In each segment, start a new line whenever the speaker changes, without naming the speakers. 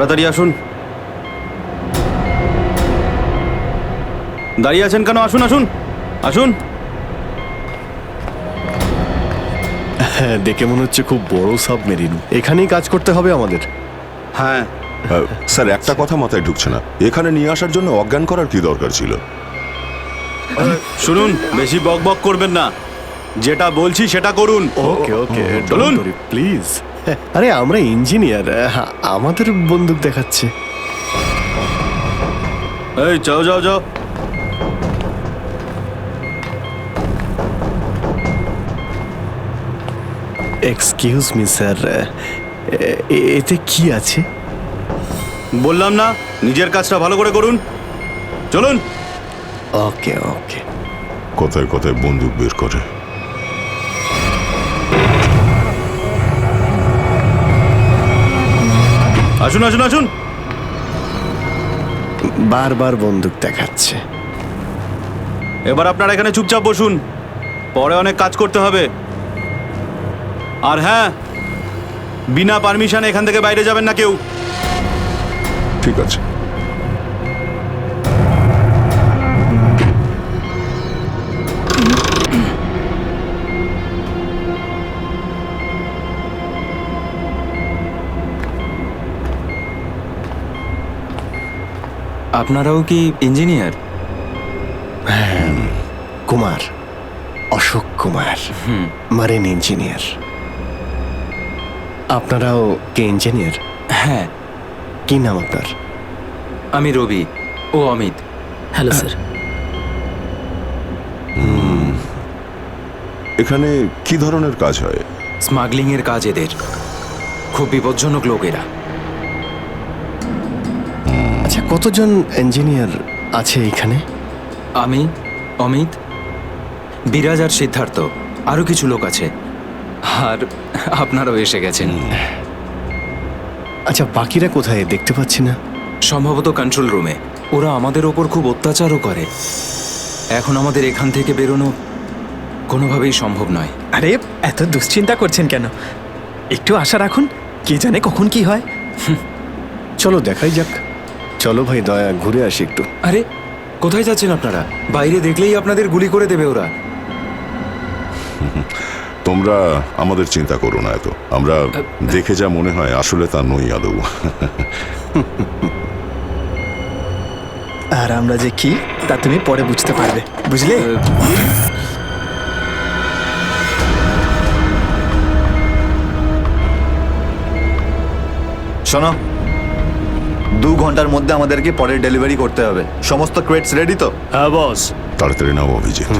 তাড়াতাড়ি আসুন। দাঁড়িয়ে আছেন কেন? আসুন আসুন আসুন।
হ্যাঁ, দেখে মনে হচ্ছে খুব বড় সাবমেরিন। এখানেই কাজ করতে হবে আমাদের।
হ্যাঁ
স্যার, একটা কথা মাথায় ঢুকছে না, এখানে নিয়ে আসার জন্য অজ্ঞান করার কি দরকার ছিল?
শুনুন, বেশি বক বক করবেন না, যেটা বলছি সেটা করুন।
ওকে ওকে,
চলুন।
প্লিজ। আরে আমরা ইঞ্জিনিয়ার, আমাদের বন্দুক দেখাচ্ছে।
এই যাও যাও যাও।
এক্সকিউজ মি স্যার, এতে কি আছে?
বললাম না, নিজের কাজটা ভালো করে করুন। চলুন।
ওকে ওকে।
কথায় কথায় বন্দুক বের করে।
আসুন আসুন আসুন।
বারবার বন্দুক দেখাচ্ছে।
এবার আপনারা এখানে চুপচাপ বসুন, পরে অনেক কাজ করতে হবে। আর হ্যাঁ, বিনা পারমিশনে এখান থেকে বাইরে যাবেন না কেউ।
ঠিক আছে।
আপনারাও কি engineer?
Kumar, Ashok Kumar, marine engineer. আপনারাও কে ইঞ্জিনিয়ার?
হ্যাঁ,
কি নাম আপনার?
আমি রবি, ও অমিত।
Hello sir.
এখানে কি ধরনের কাজ হয়?
স্মাগলিং এর কাজ এদের। খুব বিপজ্জনক লোক এরা।
আচ্ছা, কতজন ইঞ্জিনিয়ার আছে এখানে?
আমি, অমিত, বিরাজ আর সিদ্ধার্থ, আরো কিছু লোক আছে। আর আপনারাও এসে গেছেন।
আচ্ছা, বাকিরা কোথায় দেখতে পাচ্ছি না?
সম্ভবত কন্ট্রোল রুমে। ওরা আমাদের ওপর খুব অত্যাচারও করে। এখন আমাদের এখান থেকে বেরোনো কোনোভাবেই সম্ভব নয়।
আরে এত দুশ্চিন্তা করছেন কেন? একটু আশা রাখুন, কে জানে কখন কি হয়।
চলো দেখাই যাক। চলো ভাই, দয়া ঘুরে আসি একটু।
আরে কোথায় যাচ্ছেন আপনারা? বাইরে দেখলেই আপনাদের গুলি করে দেবে ওরা।
তোমরা আমাদের চিন্তা করো না এত, আমরা দেখে যা মনে হয় আসলে তা নই আদৌ।
আর আমরা যে কি তা তুমি পরে বুঝতে পারবে, বুঝলে?
শোনো, 2 ঘন্টার মধ্যে আমাদেরকে পরের ডেলিভারি করতে হবে। সমস্ত ক্রেটস রেডি তো?
হ্যাঁ বস।
তাড়াতাড়ি নাও অভিজিৎ।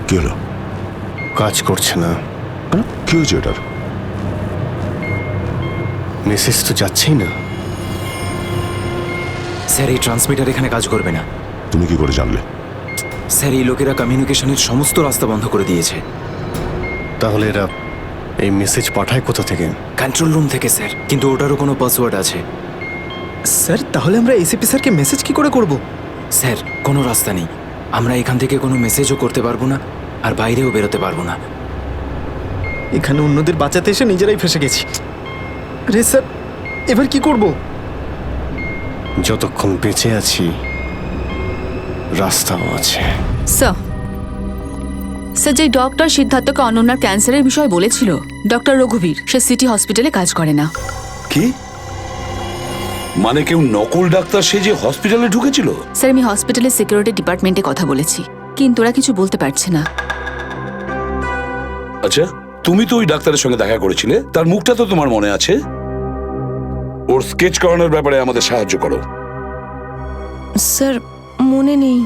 কি হলো?
কাজ করছে না।
কি হয়েছে এটার?
মেসেজ তো যাচ্ছেই না।
স্যার, এই ট্রান্সমিটার এখানে কাজ করবে না।
তুমি কি করে জানলে?
স্যার, এই লোকেরা কমিউনিকেশনের সমস্ত রাস্তা বন্ধ করে দিয়েছে।
তাহলে এরা এই মেসেজ পাঠায় কোথা থেকে?
কন্ট্রোল রুম থেকে স্যার, কিন্তু ওটারও কোনো পাসওয়ার্ড আছে।
স্যার, তাহলে আমরা এসিপি স্যারকে মেসেজ কি করে করব?
স্যার, কোনো রাস্তা নেই। আমরা এখান থেকে কোনো মেসেজও করতে পারবো না, আর বাইরেও বেরোতে পারবো না।
এখানে অন্যদের বাঁচাতে এসে নিজেরাই ফেসে গেছি। আরে স্যার, এবার কি করব?
যতক্ষণ বেঁচে আছি রাস্তাও আছে।
স্যার, স্যার, যে ডক্টর সিদ্ধার্থকে অনন্যার ক্যান্সারের বিষয়ে বলেছিল, ডক্টর রঘুবীর, সে সিটি হসপিটালে কাজ করে না।
কি মানে? কেউ নকল ডাক্তার সেজে হসপিটালে ঢুকেছিল?
স্যার, আমি হসপিটালের সিকিউরিটি ডিপার্টমেন্টে কথা বলেছি, কিন্তু ওরা কিছু বলতে পারছে না।
আচ্ছা, তুমি তো ওই ডাক্তারের সঙ্গে দেখা করেছিলে, তার মুখটা তো তোমার মনে আছে। ওর স্কেচ করানোর ব্যাপারে আমাদের সাহায্য করো।
স্যার, মনে নেই।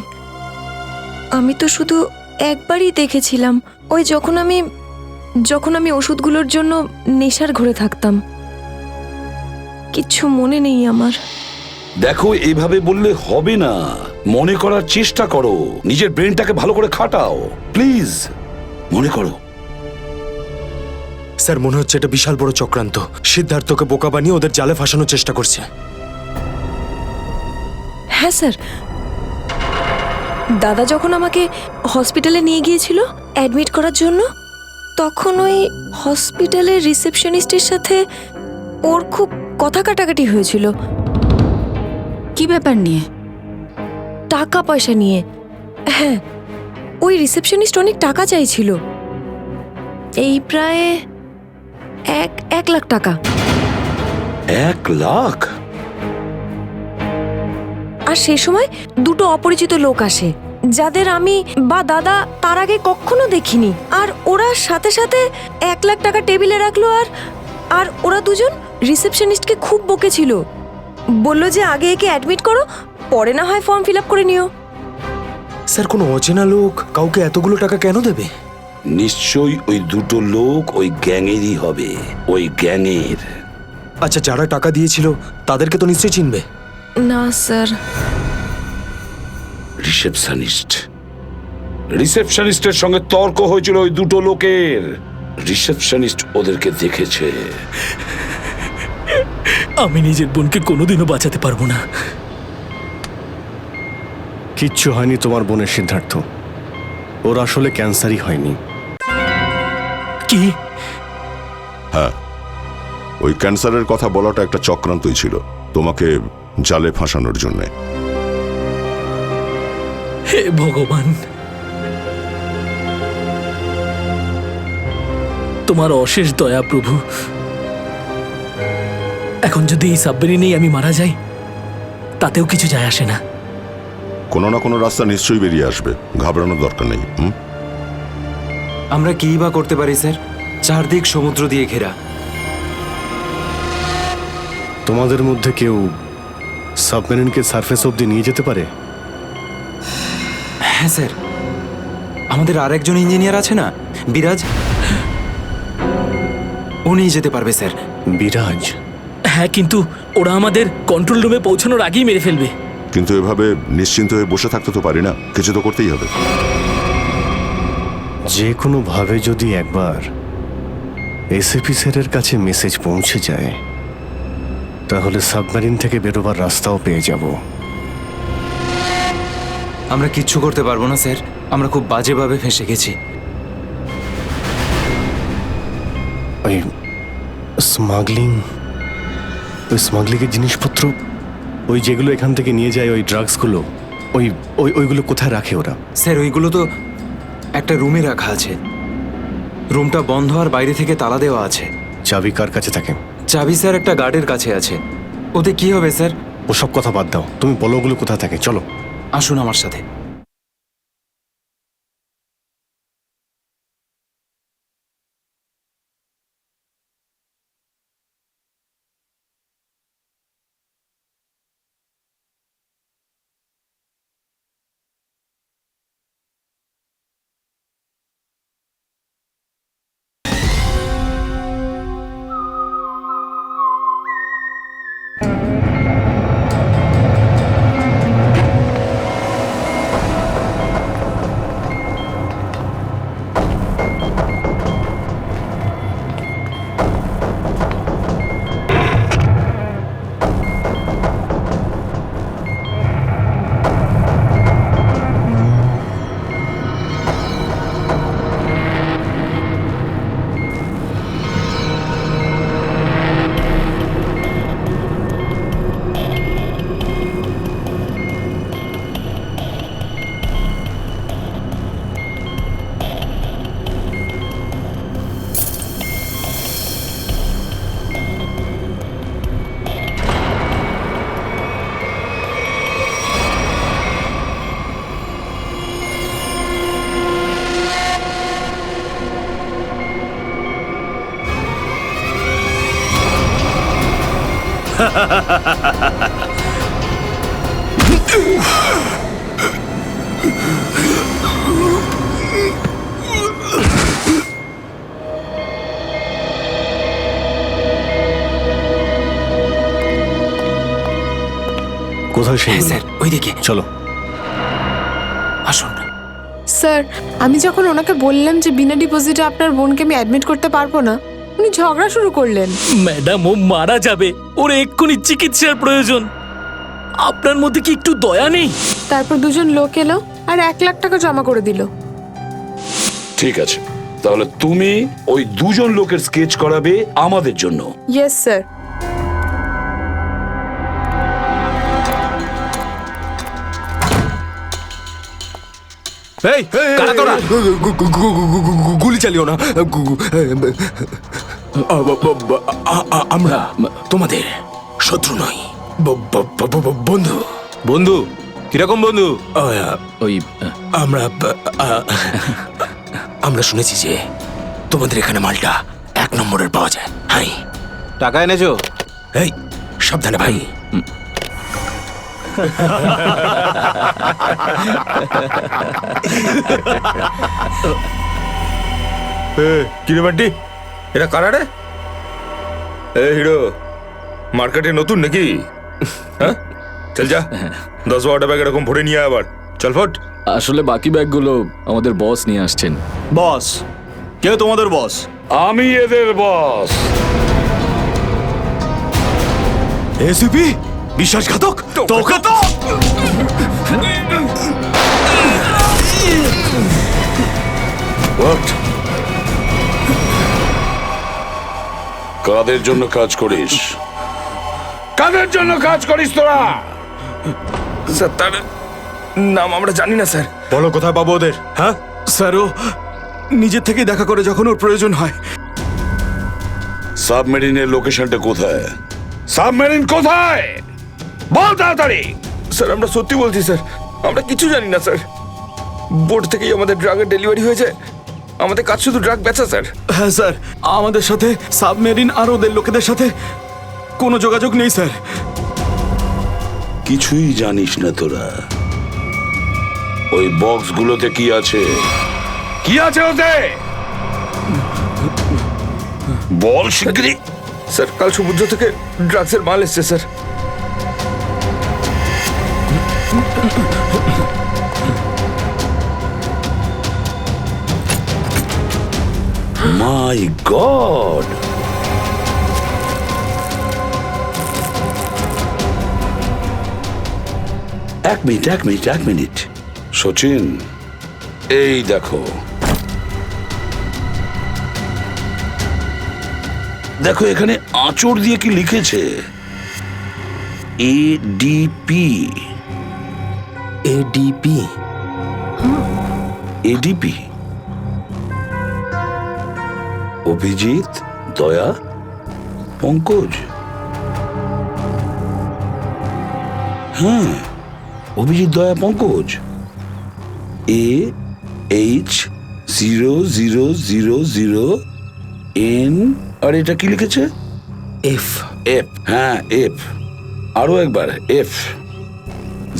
আমি তো শুধু একবারই দেখেছিলাম, ওই যখন আমি ওষুধগুলোর জন্য নেশার ঘরে থাকতাম। কিচ্ছু মনে নেই আমার।
দেখো, এইভাবে বললে হবে না। মনে করার চেষ্টা করো, নিজের ব্রেনটাকে ভালো করে খাটাও প্লিজ। মনে করো।
স্যার, মনে হচ্ছে এটা বিশাল বড় চক্রান্ত। সিদ্ধার্থকে বোকা বানিয়ে ওদের জালে ফাঁসানোর চেষ্টা করছে।
হ্যাঁ স্যার, দাদা যখন আমাকে হসপিটালে নিয়ে গিয়েছিল অ্যাডমিট করার জন্য, তখন ওই হসপিটালের রিসেপশনিস্টের সাথে ওর খুব কথা কাটাকাটি হয়েছিল
কি ব্যাপার নিয়ে?
টাকা পয়সা নিয়ে। হ্যাঁ, ওই রিসেপশনিস্ট অনেক টাকা চাইছিল, এই প্রায় 1 লাখ টাকা।
1 লাখ?
আর সেই সময় দুটো অপরিচিত লোক আসে, যাদের আমি বা দাদা তার আগে কখনো দেখিনি। আর ওরা সাথে সাথে 1 লাখ টাকা টেবিলে রাখলো। আর ওরা দুজন রিসেপশনিস্টকে খুব বকেছিল, বলল যে আগে একে অ্যাডমিট করো, পরে না হয় ফর্ম ফিল আপ করে নিও।
স্যার, কোনো অচেনা লোক কাউকে এতগুলো টাকা কেন দেবে?
নিশ্চয়ই ওই দুটো লোক ওই গ্যাংয়েরই হবে, ওই গ্যাংয়ের।
আচ্ছা, যারা টাকা দিয়েছিল তাদেরকে তো নিশ্চয়ই চিনবে।
না স্যার।
রিসেপশনিস্টের সঙ্গে তর্ক হয়েছিল ওই দুটো লোকের। রিসেপশনিস্ট ওদেরকে দেখেছে।
আমি নিজের বোনকে কোনোদিনও বাঁচাতে পারবো না।
কিচ্ছু হয়নি তোমার বোনের সিদ্ধার্থ, ওর আসলে ক্যান্সারই হয়নি।
কি?
হ্যাঁ, ওই ক্যান্সারের কথা বলাটা একটা চক্রান্তই ছিল, তোমাকে জালে ফাঁসানোর জন্যে।
হে ভগবান, তোমার অশেষ দয়া প্রভু। এখন যদি এই সাবমেরিনেই আমি মারা যাই, তাতেও কিছু যায় আসে না।
কোনো না কোনো রাস্তা নিশ্চয়ই বেরিয়ে আসবে, ঘাবড়ানোর দরকার নেই।
আমরা কি বা করতে পারি স্যার? চারদিক সমুদ্র দিয়ে ঘেরা।
তোমাদের মধ্যে কেউ সাবমেরিনকে সারফেস অব্দি নিয়ে যেতে পারে?
হ্যাঁ স্যার, আমাদের আরেকজন ইঞ্জিনিয়ার আছে না, বিরাজ, উনি যেতে পারবে স্যার।
বিরাজ?
হ্যাঁ, কিন্তু ওরা আমাদের কন্ট্রোল রুমে পৌঁছানোর আগেই মেরে ফেলবে।
কিন্তু এভাবে নিশ্চিন্ত হয়ে বসে থাকতে তো পারি না, কিছু তো করতেই হবে।
যে কোনো ভাবে যদি একবার এসএপি স্যারের কাছে মেসেজ পৌঁছে যায়, তাহলে সাবমেরিন থেকে বেরোবার রাস্তাও পেয়ে যাব।
আমরা কিচ্ছু করতে পারবো না স্যার, আমরা খুব বাজেভাবে ফেঁসে গেছি।
ওই স্মাগলিংয়ের জিনিসপত্র, ওই যেগুলো এখান থেকে নিয়ে যায়, ওই ড্রাগসগুলো, ওইগুলো কোথায় রাখে ওরা?
স্যার, ওইগুলো তো একটা রুমে রাখা আছে। রুমটা বন্ধ আর বাইরে থেকে তালা দেওয়া আছে।
চাবি কার কাছে থাকে?
চাবি স্যার একটা গার্ডের কাছে আছে। ওতে কি হবে স্যার?
ওসব কথা বাদ দাও, তুমি বলো ওগুলো কোথায় থাকে। চলো,
আসুন আমার সাথে।
কোথায় সেই?
স্যার ওইদিকে
চলো,
আসুন।
স্যার, আমি যখন ওনাকে বললাম যে বিনা ডিপোজিটে আপনার বোনকে আমি অ্যাডমিট করতে পারবো না, উনি ঝগড়া শুরু করলেন।
ম্যাডাম, ও মারা যাবে, ওর এক্ষুনি চিকিৎসার প্রয়োজন। আপনার মধ্যে কি একটু দয়া নেই?
তারপর দুজন লোক এলো, আর 1,00,000 টাকা জমা করে দিল।
ঠিক আছে, তাহলে তুমি ওই দুজন লোকের স্কেচ করাবে আমাদের জন্য।
Yes sir.
এই কারা তোরা? গুলি চালিও না। আমরা তোমাদের শত্রু নই, বন্ধু।
বন্ধু? কিরকম বন্ধু?
আমরা শুনেছি যে তোমাদের এখানে মালটা 1 নম্বরের পাওয়া যায়। হাই,
টাকা এনেছো?
এই সাবধানে ভাই।
কিরে বান্টি, এরা কারা রে? এ হিরো, মার্কেটে নতুন নাকি? হ্যাঁ, চল যা 10-12টা ব্যাগ এরকম ভরে নিয়ে আবার চল ফট।
আসলে বাকি ব্যাগগুলো আমাদের বস নিয়ে আসছেন।
বস? কে তোমাদের বস?
আমি এদের বস।
এসিপি বিশ্বাসঘাতক, তোকে তো
What? কাদের জন্য কাজ করিস? কাদের জন্য কাজ করিস তোরা?
স্যার, তার নাম আমরা জানি না স্যার।
বলো কোথায় পাবো ওদের? হ্যাঁ
স্যার, ও নিজের থেকে দেখা করে যখন ওর প্রয়োজন হয়।
সাবমেরিনের লোকেশনটা কোথায়? সাবমেরিন কোথায়? বল তাড়াতাড়ি।
স্যার, আমরা সত্যি বলছি স্যার, আমরা কিছু জানি না স্যার। বোর্ড থেকেই আমাদের ড্রাগের ডেলিভারি হয়েছে। আমাদের কাজ শুধু ড্রাগ বেচা স্যার।
হ্যাঁ স্যার, আমাদের সাথে সাবমেরিন আর ওদের লোকেদের সাথে কোনো যোগাযোগ নেই স্যার।
কিছুই জানিস না তোরা? ওই বক্সগুলোতে কি আছে? কি আছে ওতে? বল শিগগিরই।
স্যার, কাল সমুদ্র থেকে ড্রাগসের মাল এসছে স্যার।
মাই গড! এক মিনিট সচিন, এই দেখো দেখো এখানে আঁচড় দিয়ে কি লিখেছে? এডিপি।
এডিপি?
এডিপি অভিজিৎ, দয়া, পঙ্কজ। হ্যাঁ, অভিজিৎ, দয়া, পঙ্কজ। AH0000N। আর এটা কি লিখেছে?
এফ।
এফ, হ্যাঁ এফ। আরো একবার এফ।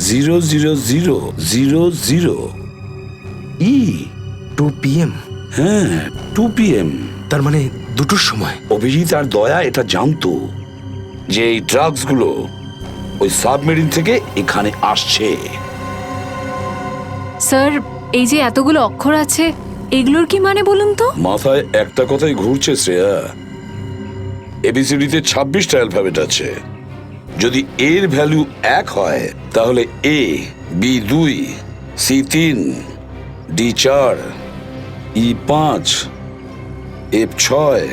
00000E।
2 PM?
হ্যাঁ, 2 PM।
তার মানে 2টোর সময়।
অভিজিৎ আর দয়া এটা জানতো যে এই ড্রাগসগুলো ওই সাবমেরিন থেকে এখানে আসছে।
স্যার, এই যে এতগুলো অক্ষর আছে, এগুলোর কি মানে বলুন তো?
মাথায় একটা কথাই ঘুরছে শ্রেয়া। এবিসিডিতে 26টা অ্যালফাবেট আছে। যদি এর ভ্যালু 1 হয় তাহলে A, B 2, C 3, D 4, E 5, F 6,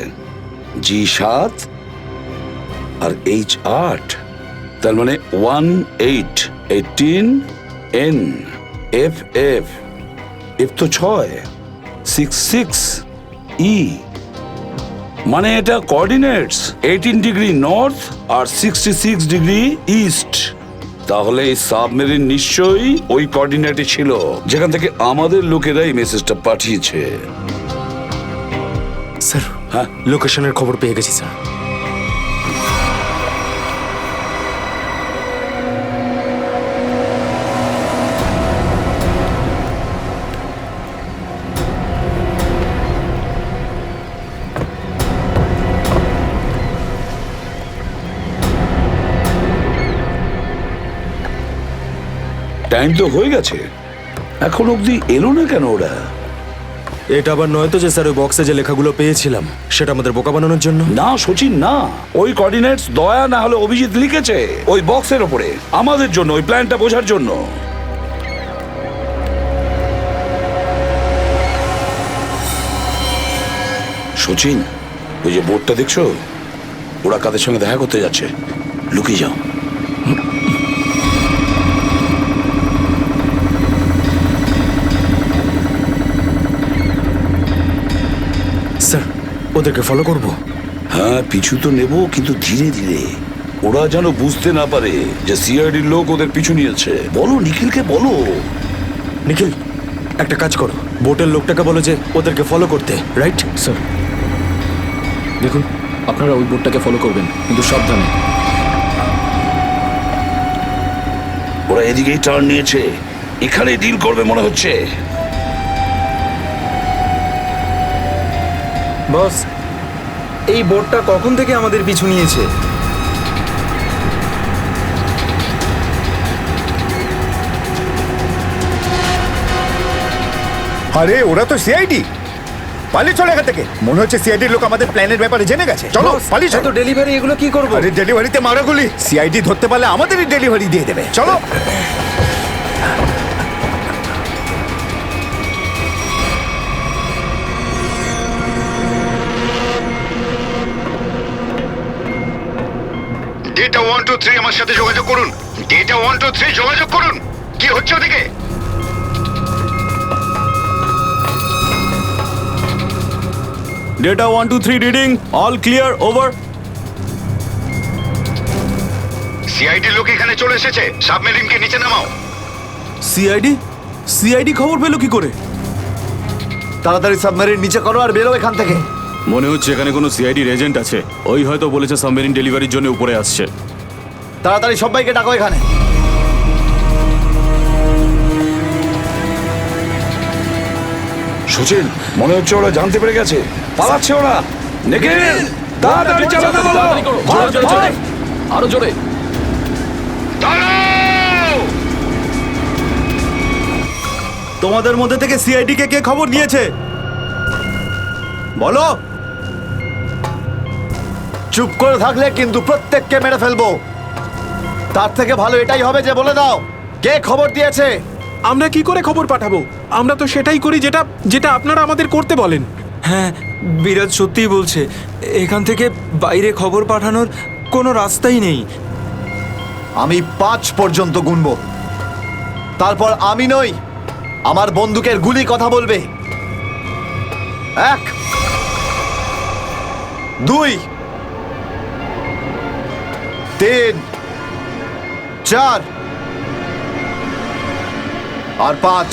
G 7 R H 8। তার মানে 1 8 18 N F F F তো 6 6 6 E। মানে এটা কোঅর্ডিনেটস 18 ডিগ্রি নর্থ আর 66 ডিগ্রি ইস্ট। তাহলে এই সাবমেরিন নিশ্চয়ই ওই কোঅর্ডিনেটে ছিল যেখান থেকে আমাদের লোকেরা এই মেসেজটা পাঠিয়েছে।
স্যার,
হ্যাঁ,
লোকেশনের খবর পেয়ে গেছি স্যার।
টাইম তো হয়ে গেছে, এখন অবধি এলো না কেন ওরা?
এটা আবার নয় তো যে স্যার ওই বক্সে যে লেখাগুলো পেয়েছিলাম সেটা আমাদের বোকা বানানোর জন্য?
না সচিন, না। ওই কোঅর্ডিনেটস দয়া না হলে অভিজিৎ লিখেছে ওই বক্সের ওপরে আমাদের জন্য, ওই প্ল্যানটা বোঝার জন্য। সচিন, ওই যে বোর্ডটা দেখছো, ওরা কাদের সঙ্গে দেখা করতে যাচ্ছে, লুকিয়ে যাও।
স্যার ওদেরকে ফলো করব।
হ্যাঁ, পিছু তো নেব, কিন্তু ধীরে ধীরে। ওরা যেন বুঝতে না পারে যে সিআইডির লোক ওদের পিছু নিয়েছে। বলো নিখিলকে, বলো।
নিখিল, একটা কাজ করো, বোটের লোকটাকে বলো যে ওদেরকে ফলো করতে, রাইট?
স্যার দেখুন, আপনারা ওই বোর্ডটাকে ফলো করবেন, কিন্তু সাবধানে।
ওরা এদিকেই টার্ন নিয়েছে, এখানে ডিল করবে মনে হচ্ছে।
বস, এই বোটটা কখন থেকে আমাদের পিছু নিয়েছে?
আরে ওরা তো সিআইডি, পালিয়ে চলে এখান থেকে। মনে হচ্ছে সিআইডির লোক আমাদের প্ল্যানের ব্যাপারে জেনে গেছে। চলো পালিয়ে চলো।
ডেলিভারি এগুলো কি করবো?
আরে ডেলিভারিতে মারাগুলি, সিআইডি ধরতে পারলে আমাদেরই ডেলিভারি দিয়ে দেবে। চলো। ডেটা 123 আমার সাথে যোগাযোগ করুন। ডেটা 123 যোগাযোগ করুন। কি হচ্ছে ওদিকে?
Data 123 reading, all clear, over.
CID লোক এখানে চলে এসেছে, সাবমেরিনকে নিচে নামাও।
সিআইডি খবর পেলো কি করে?
তাড়াতাড়ি সাবমেরিন নিচে করো আর বেরো এখান থেকে।
মনে হচ্ছে এখানে কোনো সিআইডির এজেন্ট আছে। ওই হয়তো বলেছে সাবমেরিন ডেলিভারির জন্য উপরে আসছে।
তাড়াতাড়ি সবাইকে ডাকো এখানে।
সচিন, মনে হচ্ছে ওরা জানতে পেরে গেছে, পালাচ্ছে ওরা। নিখিল, তাড়াতাড়ি চালাতে বলো।
আরো জোরে।
তোমাদের মধ্যে থেকে সিআইডি কে কে খবর দিয়েছে বলো।
চুপ করে থাকলে কিন্তু প্রত্যেককে মেরে ফেলবো। তার থেকে ভালো এটাই হবে যে বলে দাও কে খবর দিয়েছে।
আমরা কি করে খবর পাঠাবো? আমরা তো সেটাই করি যেটা যেটা আপনারা আমাদের করতে বলেন।
হ্যাঁ, বিরাজ সত্যিই বলছে, এখান থেকে বাইরে খবর পাঠানোর কোনো রাস্তাই নেই।
আমি 5 পর্যন্ত গুনবো, তারপর আমি নই, আমার বন্দুকের গুলি কথা বলবে। 1 2 3 4 আর 5।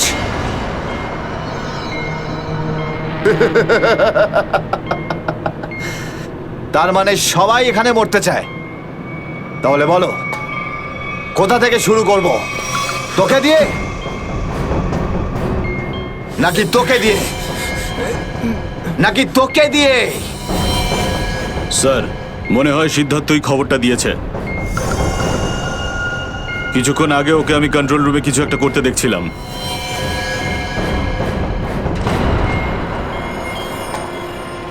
তার মানে সবাই এখানে মরতে চায়। তাহলে বলো কোথা থেকে শুরু করব? তোকে দিয়ে নাকি তোকে দিয়ে? নাকি তোকে দিয়ে?
স্যার, মনে হয় সিদ্ধার্থই খবরটা দিয়েছে। কিছুক্ষণ আগে ওকে আমি কন্ট্রোল রুমে কিছু একটা করতে দেখছিলাম।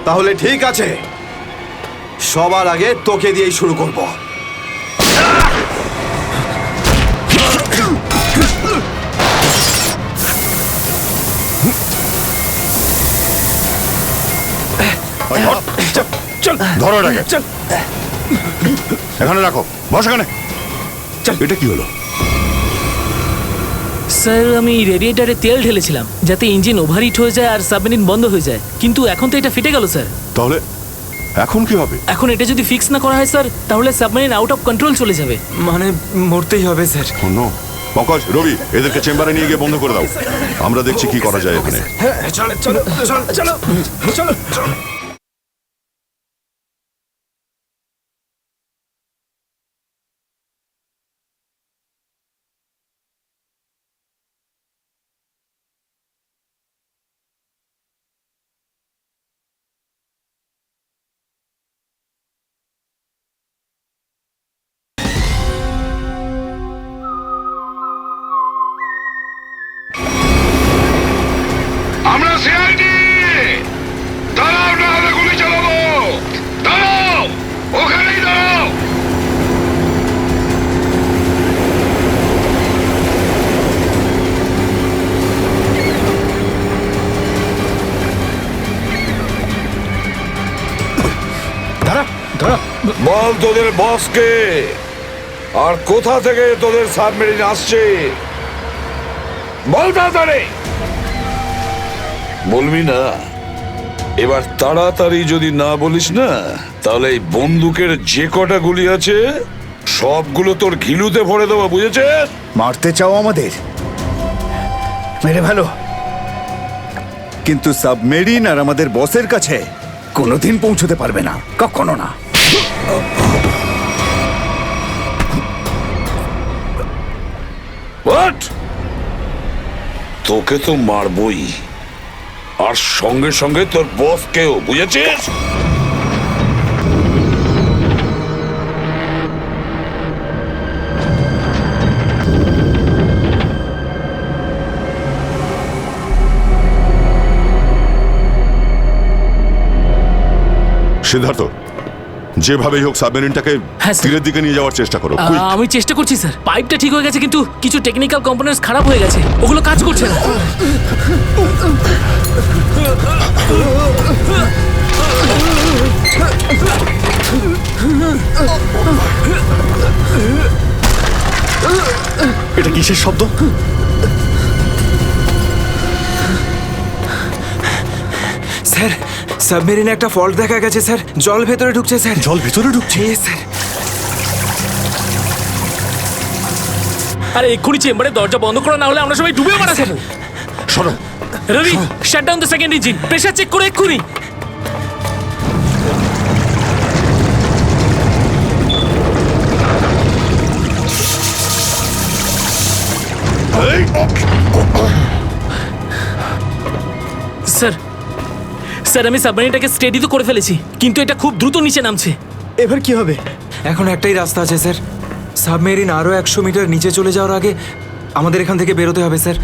তাহলে ঠিক আছে, সবার আগে তোকে দিয়েই শুরু করব।
চল, ধরো এটাকে। চল, এখানে রাখো, বস এখানে। চল। এটা কি হলো?
স্যার আমি রেডিয়েটারে তেল ঢেলেছিলাম যাতে ইঞ্জিন ওভারহিট হয়ে যায় আর সাবমেরিন বন্ধ হয়ে যায়, কিন্তু এখন তো এটা ফেটে গেল স্যার।
তাহলে এখন কি হবে?
এখন এটা যদি ফিক্স না করা হয় স্যার, তাহলে সাবমেরিন আউট অফ কন্ট্রোল চলে যাবে।
মানে মরতেই হবে স্যার।
নো, পঙ্কজ, রবি, এদেরকে চেম্বারে নিয়ে গিয়ে বন্ধ করে দাও। আমরা দেখছি কি করা যায় এখানে।
চলো চলো চলো চলো চলো চলো।
আমরা সিআইডি, দাঁড়াও না।
বল তোদের বসকে, আর কোথা থেকে তোদের সাবমেরিন আসছে বল তাড়াতাড়ি। বলবি না? এবার তাড়াতাড়ি যদি না বলিস না, তাহলে এই বন্দুকের যে কটা গুলি আছে সবগুলো তোর ঘিলুতে ভরে দেবো, বুঝেছিস?
মারতে চাও আমাদের? মেরে ভালো, কিন্তু সাবমেরিন আর আমাদের বসের কাছে কোনোদিন পৌঁছতে পারবে না, কখনো না।
What? তোকে তো মারবই, আর সঙ্গে সঙ্গে তোর বসকেও, বুঝেছিস?
সিদ্ধার্থ, যেভাবেই হোক সাবমেরিনটাকে
হ্যাঁ, স্যার।
তীরের দিকে নিয়ে যাওয়ার চেষ্টা করো। quick!
আমি চেষ্টা করছি স্যার। পাইপটা ঠিক হয়ে গেছে কিন্তু কিছু টেকনিক্যাল কম্পোনেন্টস খারাপ হয়ে গেছে, ওগুলো কাজ করছে না।
এটা কিসের শব্দ?
স্যার, সাবমেরিনে একটা ফল্ট দেখা গেছে স্যার, জল ভেতরে ঢুকছে স্যার।
জল ভিতরে ঢুকছে?
স্যার।
আরে এক্ষুনি চেম্বারের দরজা বন্ধ করা, না হলে আমরা সবাই ডুবে মারা যাবো।
শোনো
Ravi, shut down the second engine, pressure check করো এক্ষুনি। স্যার, স্যার আমি সাবমেরিনটাকে স্টেডি তো করে ফেলেছি, কিন্তু এটা খুব দ্রুত নিচে নামছে।
এবার কি হবে?
এখন একটাই রাস্তা আছে স্যার, সাবমেরিন আরও 100 মিটার নিচে চলে যাওয়ার আগে আমাদের এখান থেকে বেরোতে হবে স্যার।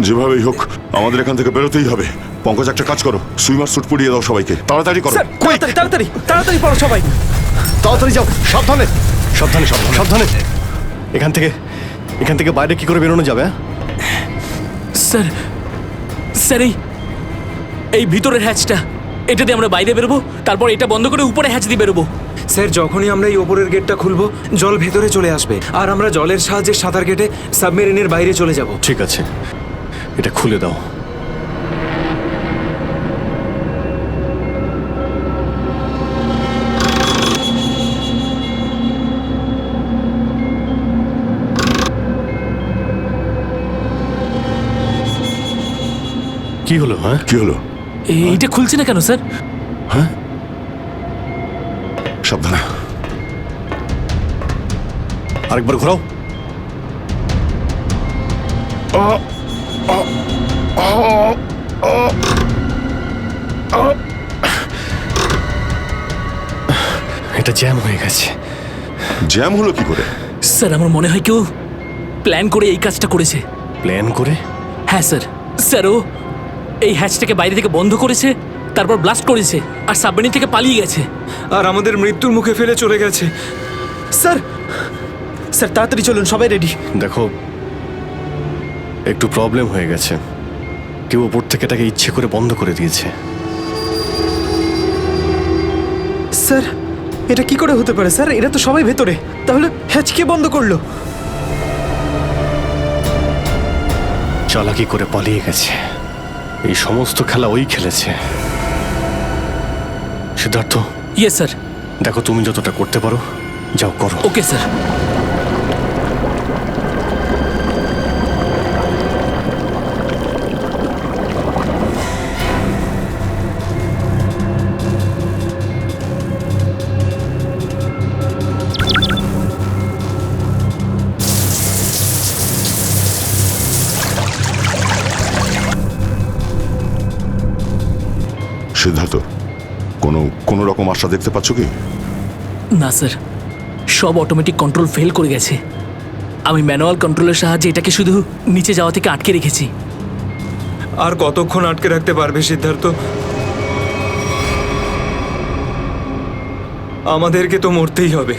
যেভাবেই হোক আমাদের এখান থেকে বেরোতেই হবে। পঙ্কজ, একটা কাজ করো, সুইমার স্যুট পরিয়ে দাও সবাইকে, তাড়াতাড়ি করো।
স্যার, তাড়াতাড়ি তাড়াতাড়ি তাড়াতাড়ি পড়ো সবাই।
তাড়াতাড়ি যাও, সাবধানে সাবধানে সাবধানে সাবধানে। এখান থেকে বাইরে কি করে বেরোনো যাবে?
স্যার, স্যার এই ভিতরের হ্যাচটা, এটা দিয়ে আমরা বাইরে বেরোবো, তারপর এটা বন্ধ করে উপরে হ্যাচ দিয়ে বেরোবো।
স্যার, যখনই আমরা এই ওপরের গেটটা খুলবো জল ভেতরে চলে আসবে, আর আমরা জলের সাহায্যে সাঁতার কেটে সাবমেরিনের বাইরে চলে যাব।
ঠিক আছে, এটা খুলে দাও। কি হলো? হ্যাঁ,
কি হলো?
এইটা খুলছে না কেন স্যার?
হ্যাঁ, সাবধানে।
আরেকবার ঘোরাও। এটা জ্যাম হয়ে গেছে।
জ্যাম হলো কি করে?
স্যার আমার মনে হয় কেউ প্ল্যান করে এই কাজটা করেছে।
প্ল্যান করে?
হ্যাঁ স্যার। স্যার ও এই হ্যাচটাকে বাইরে থেকে বন্ধ করেছে, তারপর ব্লাস্ট করেছে, আর সাবমেরিন থেকে পালিয়ে গেছে,
আর আমাদের মৃত্যুর মুখে ফেলে চলে গেছে।
স্যার, স্যার তাড়াতাড়ি চলুন, সবাই রেডি।
দেখো, একটু প্রবলেম হয়ে গেছে। কেউ ওপর থেকে এটাকে ইচ্ছে করে বন্ধ করে দিয়েছে।
স্যার, এটা কি করে হতে পারে স্যার? এরা তো সবাই ভেতরে, তাহলে হ্যাচ কে বন্ধ করলো?
চালাকি করে পালিয়ে গেছে। এই সমস্ত খেলা ওই খেলেছে। সিদ্ধার্থ।
Yes sir.
দেখো, তুমি যতটা করতে পারো যাও করো।
Okay sir.
সিদ্ধার্থ, কোনো রকম আশা দেখতে পাচ্ছ কি?
না স্যার, সব অটোমেটিক কন্ট্রোল ফেল করে গেছে। আমি ম্যানুয়াল কন্ট্রোলের সাহায্যে এটাকে শুধু নিচে যাওয়া থেকে আটকে রেখেছি।
আর কতক্ষণ আটকে রাখতে পারবে সিদ্ধার্থ? আমাদেরকে তো মরতেই হবে।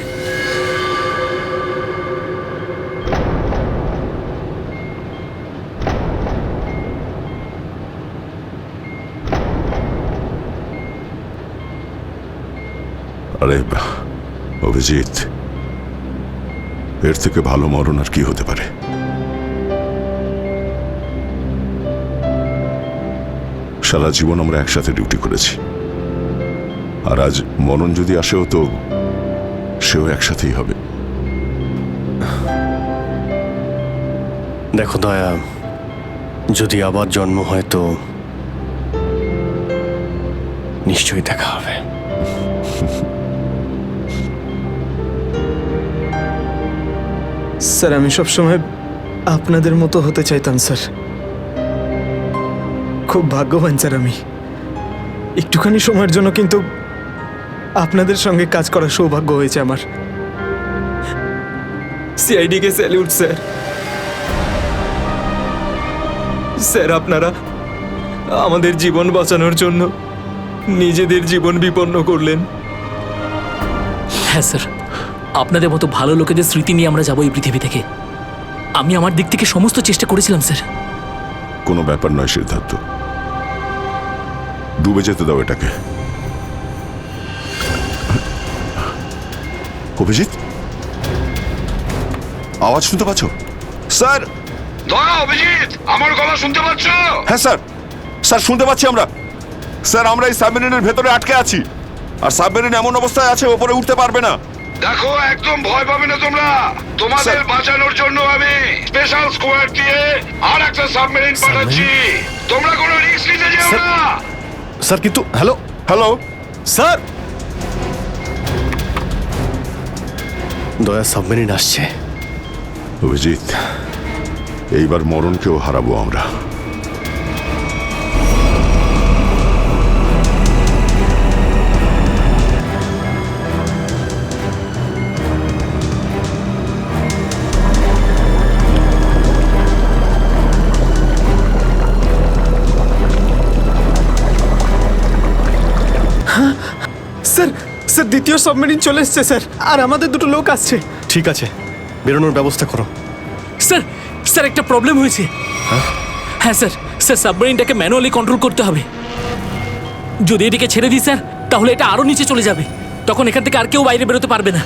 আরে অভিজিৎ, এর থেকে ভালো মরণ আর কি হতে পারে? সারা জীবন আমরা একসাথে ডিউটি করেছি, আর আজ মরণ যদি আসেও তো সেও একসাথেই হবে।
দেখো দয়া, যদি আবার জন্ম হয় তো নিশ্চয়ই দেখা হবে।
স্যার আমি সবসময় আপনাদের মতো হতে চাইতাম স্যার। খুব ভাগ্যবান স্যার আমি, একটুখানি সময়ের জন্য কিন্তু আপনাদের সঙ্গে কাজ করার সৌভাগ্য হয়েছে আমার।
সিআইডি কে স্যালিউট স্যার। স্যার আপনারা আমাদের জীবন বাঁচানোর জন্য নিজেদের জীবন বিপন্ন করলেন।
হ্যাঁ স্যার, আপনাদের মতো ভালো লোকেদের স্মৃতি নিয়ে আমরা যাবো এই পৃথিবী থেকে। আমি আমার দিক থেকে সমস্ত চেষ্টা করেছিলাম স্যার।
কোনো ব্যাপার নয় সিদ্ধার্থ, ডুবে যেতে দাও এটাকে। অভিজিৎ, আওয়াজ শুনতে পাচ্ছ? স্যার,
দয়া, অভিজিৎ, আমার গলা শুনতে পাচ্ছ?
হ্যাঁ স্যার, স্যার শুনতে পাচ্ছি আমরা। স্যার আমরা এই সাবমেরিনের ভেতরে আটকে আছি, আর সাবমেরিন এমন অবস্থায় আছে ওপরে উঠতে পারবে না।
দেখো, একদম ভয় পাবে না তোমরা। তোমাদের বাঁচানোর জন্য আমি স্পেশাল স্কোয়াড দিয়ে আর একটা সাবমেরিন পাঠাচ্ছি। তোমরা কোনো রিস্ক নিতে যেও না।
স্যার কিন্তু হ্যালো
হ্যালো
স্যার, দয়া সাবমেরিন আসছে।
অভিজিৎ, এইবার মরণকেও হারাবো আমরা।
স্যার স্যার দ্বিতীয় সাবমেরিন চলে এসছে স্যার, আর আমাদের দুটো লোক আসছে।
ঠিক আছে, বেরোনোর ব্যবস্থা করো।
স্যার, স্যার একটা প্রবলেম হয়েছে। হ্যাঁ স্যার, স্যার সাবমেরিনটাকে ম্যানুয়ালি কন্ট্রোল করতে হবে। যদি এটিকে ছেড়ে দিই স্যার, তাহলে এটা আরো নিচে চলে যাবে। তখন এখান থেকে আর কেউ বাইরে বেরোতে পারবে না।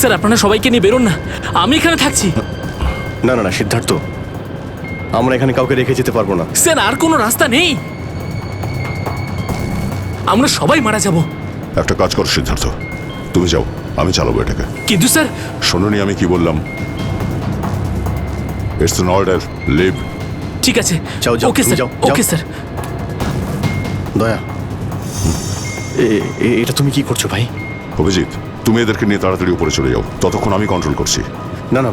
স্যার আপনারা সবাইকে নিয়ে বেরোন না, আমি এখানে থাকছি।
না না না সিদ্ধার্থ, আমরা এখানে কাউকে রেখে যেতে পারবো না।
স্যার আর কোনো রাস্তা নেই, আমরা সবাই মারা যাব।
একটা কাজ কর সিদ্ধার্থ, তুমি যাও, আমি চালাবো এটাকে।
কিন্তু স্যার,
শোনোনি আমি কি বললাম? It's an order, leave.
ঠিক আছে,
যাও যাও,
ওকে
তুমি
স্যার,
যাও,
ওকে
যাও।
স্যার।
দয়া, এটা তুমি কি করছো ভাই?
অভিজিৎ, তুমি এদেরকে নিয়ে তাড়াতাড়ি উপরে চলে যাও, ততক্ষণ আমি কন্ট্রোল করছি।
না না,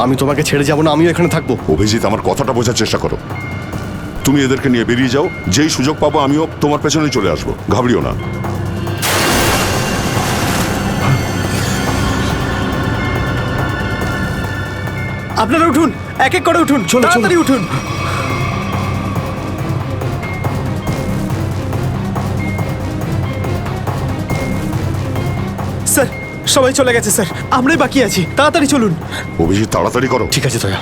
আমি তোমাকে ছেড়ে যাবো না, আমিও এখানে থাকবো।
অভিজিৎ, আমার কথাটা বোঝার চেষ্টা করো। তুমি এদেরকে নিয়ে বেরিয়ে যাও, যেই সুযোগ পাবো আমিও তোমার পেছনেই চলে আসবো, ঘাবড়িও না।
আপনারা উঠুন, এক এক করে উঠুন, তাড়াতাড়ি উঠুন। স্যার সবাই চলে গেছে স্যার, আমরাই বাকি আছি, তাড়াতাড়ি চলুন।
অভিজিৎ তাড়াতাড়ি করো।
ঠিক আছে দয়া,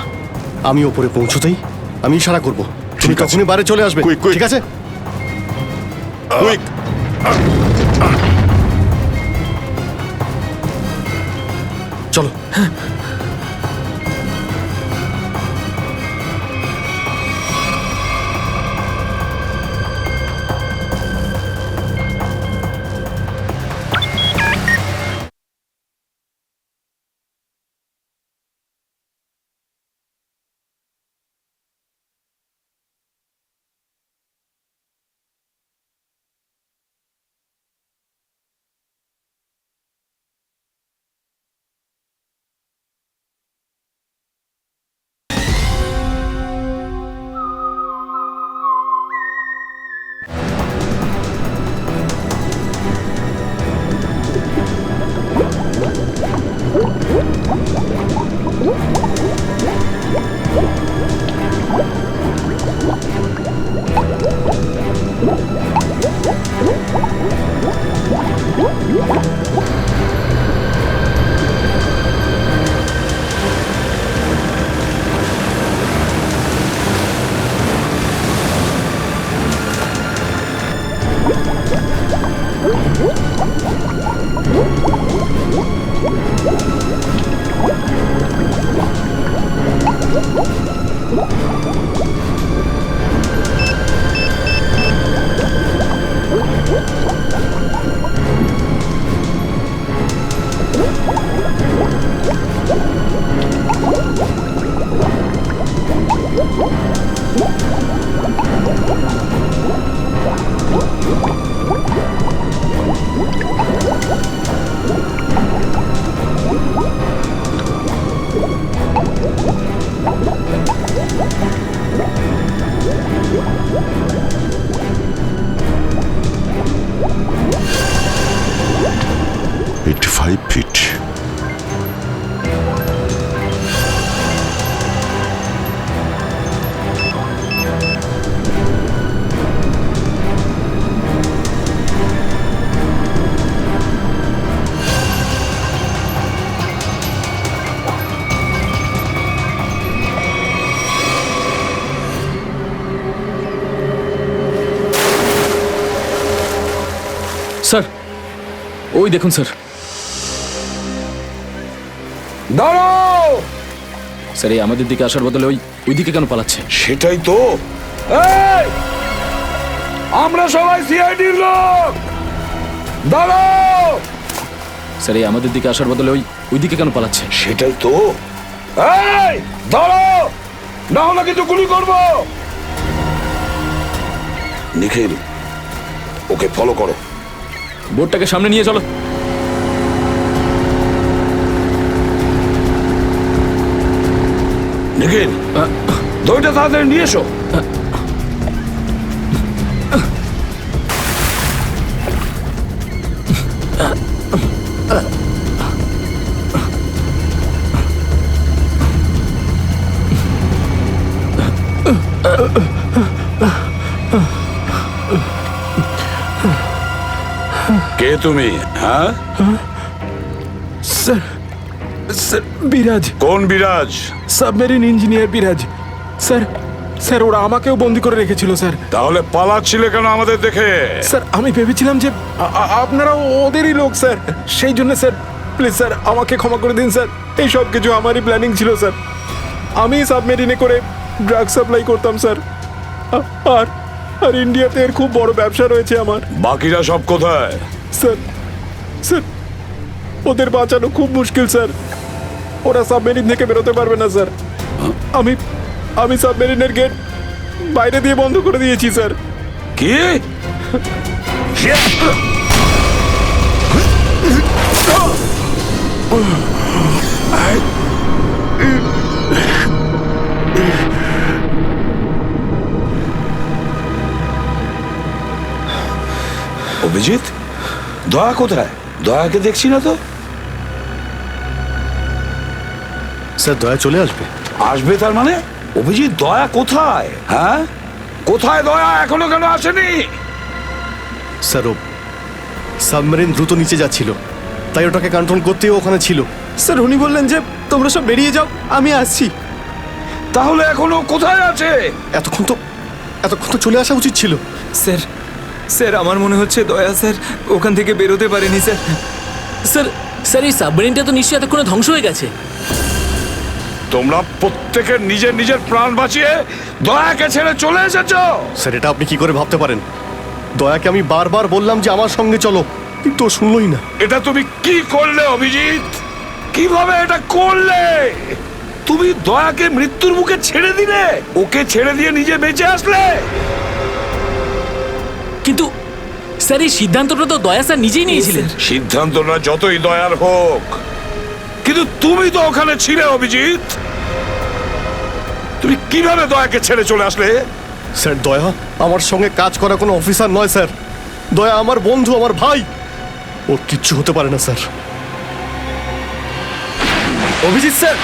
আমি ওপরে পৌঁছতেই আমি ইশারা করবো, তুমি
ঠিক আছে।
তখনই বাইরে চলে আসবে।
Quick, quick.
ঠিক আছে?
কুইক।
চলো।
ফিট।
স্যার ওই দেখুন স্যার।
দাঁড়াও!
স্যার এই আমাদের দিকে আসার বদলে ওই দিকে কেন পালাচ্ছে?
সেটাই তো। এই! আমরা সবাই সিআইডির লোক। দাঁড়াও!
স্যার এই আমাদের দিকে আসার বদলে ওই দিকে কেন পালাচ্ছে?
সেটাই তো। এই! দাঁড়াও! না হলে কিন্তু গুলি করবো। নিখিল, ওকে ফলো করো।
বোর্ডটাকে সামনে নিয়ে চলো।
নিখিল, দইটা তাড়াতাড়ি নিয়ে এসো। কে তুমি? হ্যাঁ
স্যার, স্যার বিরাজ।
কোন বিরাজ?
সাবমেরিন ইঞ্জিনিয়ার বিরাজ। স্যার, স্যার ওরা আমাকেও বন্দি করে রেখেছিল স্যার।
তাহলে পালাচ্ছিলে কেন আমাদের দেখে?
স্যার আমি ভেবেছিলাম যে আপনারা ওদেরই লোক স্যার, সেই জন্য স্যার প্লিজ স্যার আমাকে ক্ষমা করে দিন স্যার। এই সব কিছু আমারই প্ল্যানিং ছিল স্যার। আমি সাবমেরিনে করে ড্রাগ সাপ্লাই করতাম স্যার, আর আর ইন্ডিয়াতে এর খুব বড় ব্যবসা রয়েছে আমার।
বাকিরা সব কোথায়?
স্যার, স্যার ওদের বাঁচানো খুব মুশকিল স্যার। ওরা সাবমেরিন থেকে বেরোতে পারবে না স্যার। আমি সাবমেরিনের গেট বাইরে দিয়ে বন্ধ করে দিয়েছি স্যার।
কি? অভিজিৎ, দয়া কোথায়? দয়াকে দেখছি না তো।
স্যার দয়া চলে আসবে।
আসবে তার মানে? অভিজিৎ, দয়া কোথায়? হ্যাঁ, কোথায় দয়া? এখনো কেন আসেনি?
স্যার ও সাবমেরিন দ্রুত নিচে যাচ্ছিল, তাই ওটাকে কন্ট্রোল করতেও ওখানে ছিল।
স্যার উনি বললেন যে তোমরা সব বেরিয়ে যাও, আমি আসছি।
তাহলে এখনো কোথায় আছে?
এতক্ষণ তো চলে আসা উচিত ছিল।
স্যার, স্যার আমার মনে হচ্ছে দয়া স্যার ওখান থেকে বেরোতে পারেনি স্যার।
স্যার, স্যার এই সাবমেরিনটা তো নিশ্চয়ই এতক্ষণে ধ্বংস হয়ে গেছে।
তোমরা প্রত্যেকে নিজের নিজের প্রাণ বাঁচিয়ে দয়াকে ছেড়ে চলে এসেছো।
স্যার এটা আপনি কি করে ভাবতে পারেন? দয়াকে আমি বারবার বললাম যে আমার সঙ্গে চলো, কিন্তু ও শুনলই না।
এটা তুমি কি করলে অভিজিৎ? কিভাবে এটা করলে? তুমি দয়াকে মৃত্যুর মুখে ছেড়ে দিলে, ওকে ছেড়ে দিয়ে নিজে বেঁচে আসলে।
কিন্তু স্যার এই সিদ্ধান্তটা তো দয়া স্যার নিজেই নিয়েছিলেন।
সিদ্ধান্তটা যতই দয়ার হোক, কিন্তু তুমি তো ওখানে ছিলে অভিজিৎ। তুমি কিভাবে দয়াকে ছেড়ে চলে আসলে?
স্যার দয়া আমার সঙ্গে কাজ করা কোনো অফিসার নয় স্যার। দয়া আমার বন্ধু, আমার ভাই। ওর কিচ্ছু হতে পারে না স্যার।
অভিজিৎ স্যার,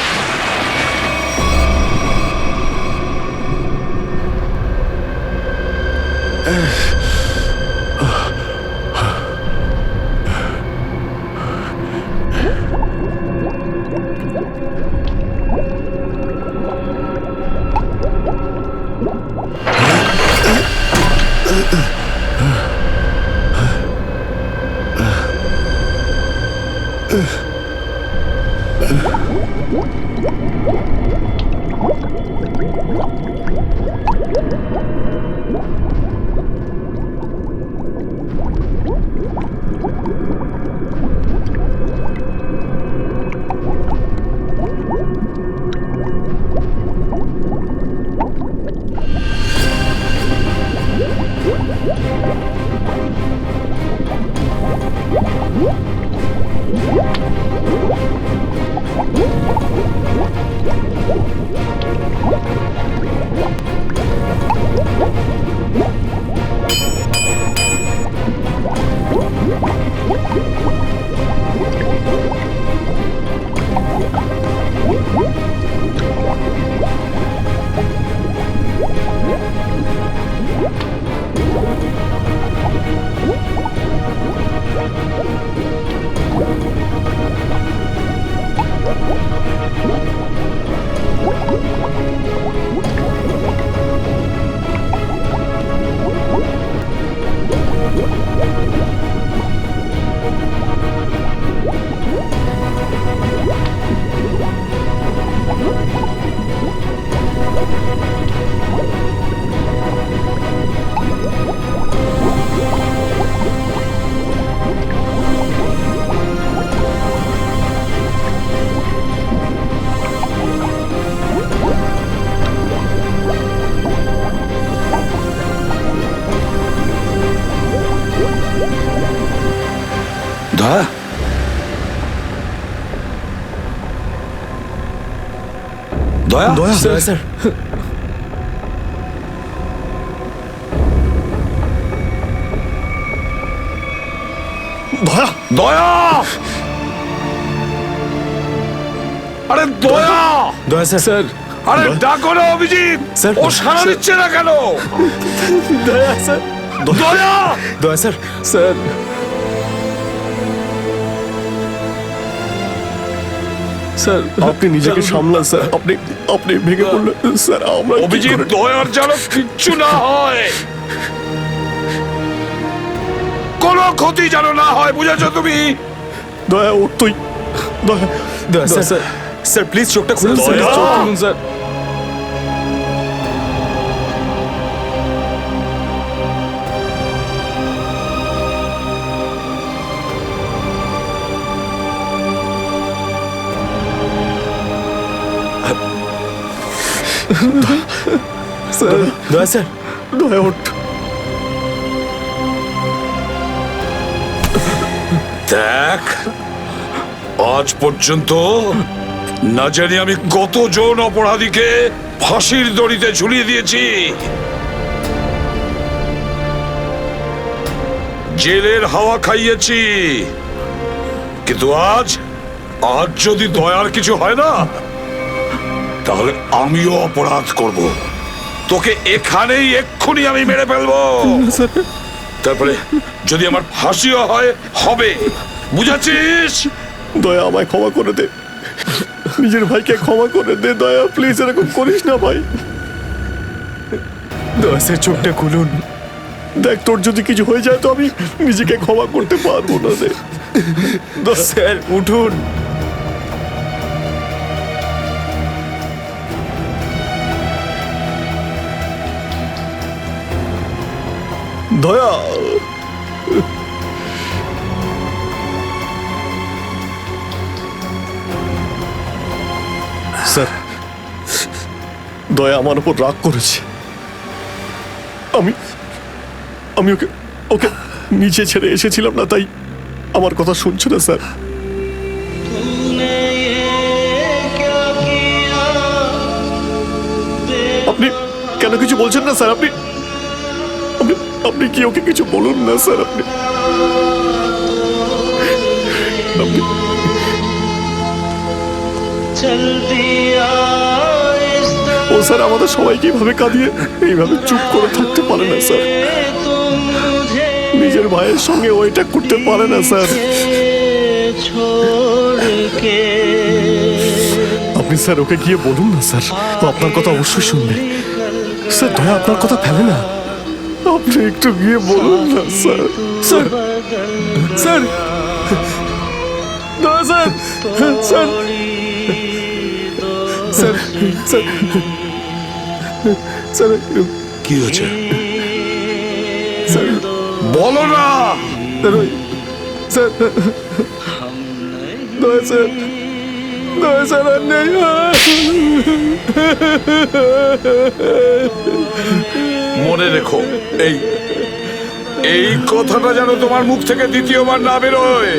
দয়া দয়া
দয়া স্যার
দয়া
দয়া আরে দয়া
দয়া স্যার
আরে ডাকো না অভিজিৎ
স্যার,
ও সাড়া দিচ্ছে না কেন?
দয়া স্যার
দয়া
দয়া স্যার স্যার স্যার আপনি নিজেকে সামলান স্যার আপনি আপনি ভেঙে পড়লেন স্যার আমরা কি
অভিজিৎ
করে-
দয়ার যেন কিচ্ছু না হয়, কোনো ক্ষতি যেন না হয়, বুঝেছো তুমি?
দয়া ও তুই দয়া দয়া স্যার স্যার স্যার প্লিজ চোখটা খুলুন স্যার
দয়া!
চোখ খুলুন স্যার স্যার দয়া স্যার দয়া ওঠ
দেখ, আজ পর্যন্ত না জানি আমি কতজন অপরাধীকে ফাঁসির দড়িতে ঝুলিয়ে দিয়েছি, জেলের হাওয়া খাইয়েছি, কিন্তু আজ আজ যদি দয়ার কিছু হয় না, তাহলে আমিও অপরাধ করব, তোকে এখানেই এক্ষুনি আমি মেরে ফেলবো। তারপরে যদি আমার ফাঁসিও হয়, হবে, বুঝেছিস?
দয়া আমায় ক্ষমা করে দে, নিজের ভাইকে ক্ষমা করে দে দয়া, প্লিজ এরকম করিস না ভাই। দয়া স্যার চোখটা খুলুন, দেখ তোর যদি কিছু হয়ে যায় তো আমি নিজেকে ক্ষমা করতে পারবো না রে। দয়া স্যার উঠুন। দয়া স্যার দয়া আমার উপর রাগ করেছে, আমি আমি ওকে ওকে নিচে ছেড়ে এসেছিলাম না, তাই আমার কথা শুনছে না স্যার। আপনি কেন কিছু বলছেন না স্যার? আপনি আপনি আপনি কি ওকে কিছু বলুন না স্যার? আপনি আপনি ও স্যার আমাদের সবাইকে এইভাবে কাঁদিয়ে এইভাবে চুপ করে থাকতে পারে না স্যার, নিজের ভাইয়ের সঙ্গে ও এটা করতে পারে না স্যার। আপনি স্যার ওকে গিয়ে বলুন না স্যার, ও আপনার কথা অবশ্যই শুনবে স্যার। দয়া আপনার কথা ফেলে না, আপনি একটু গিয়ে বলুন না স্যার। স্যার স্যার দয়া sir sir sir sir sir
কি হয়েছে
স্যার
বলো না।
স্যার ওই স্যার দয়া স্যার দয়া স্যার আর নেই
মনে রেখো এই এই কথাটা যেন তোমার মুখ থেকে দ্বিতীয়বার না বেরোয়।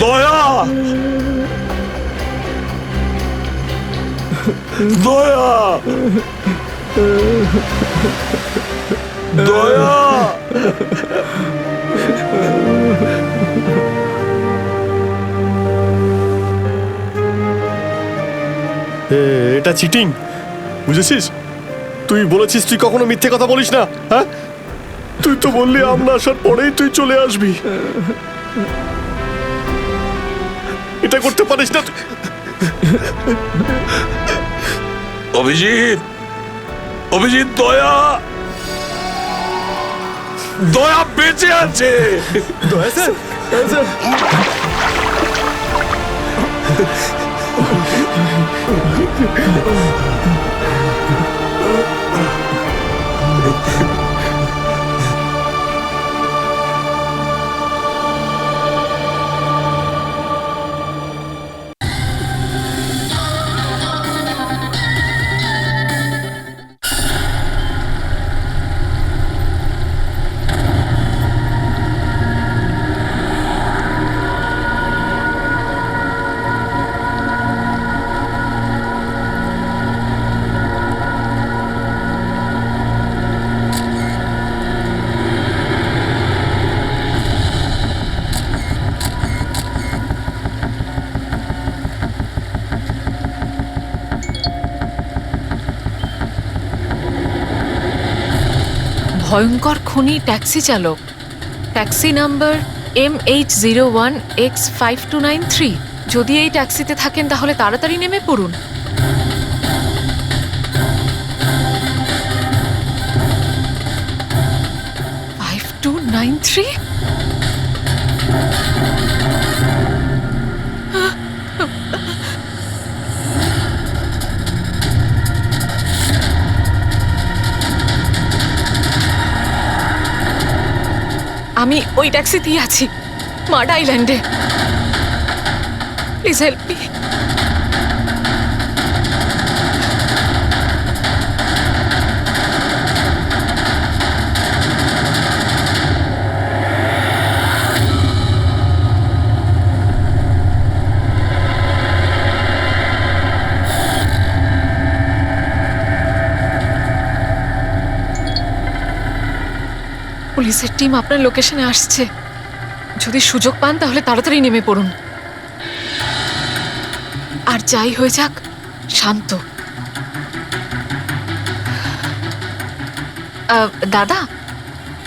দয়া দয়া দয়া
এটা চিটিং, বুঝেছিস? তুই বলেছিস তুই কখনো মিথ্যে কথা বলিস না, হ্যাঁ? তুই তো বললি আমরা আসার পরেই তুই চলে আসবি। এটা করতে পারিস না।
অভিজিৎ অভিজিৎ দয়া দয়া বেঁচে আছে।
দয়া স্যার, দয়া স্যার।
ভয়ঙ্কর খুনি ট্যাক্সি চালক, ট্যাক্সি নাম্বার MH01X5293। যদি এই ট্যাক্সিতে থাকেন তাহলে তাড়াতাড়ি নেমে পড়ুন। আমি ওই ট্যাক্সিতেই আছি, মাড আইল্যান্ডে। Please help me. পুলিশের টিম আপনার লোকেশনে আসছে। যদি সুযোগ পান তাহলে তাড়াতাড়ি নেমে পড়ুন। আর যাই হয়ে যাক, শান্ত। দাদা,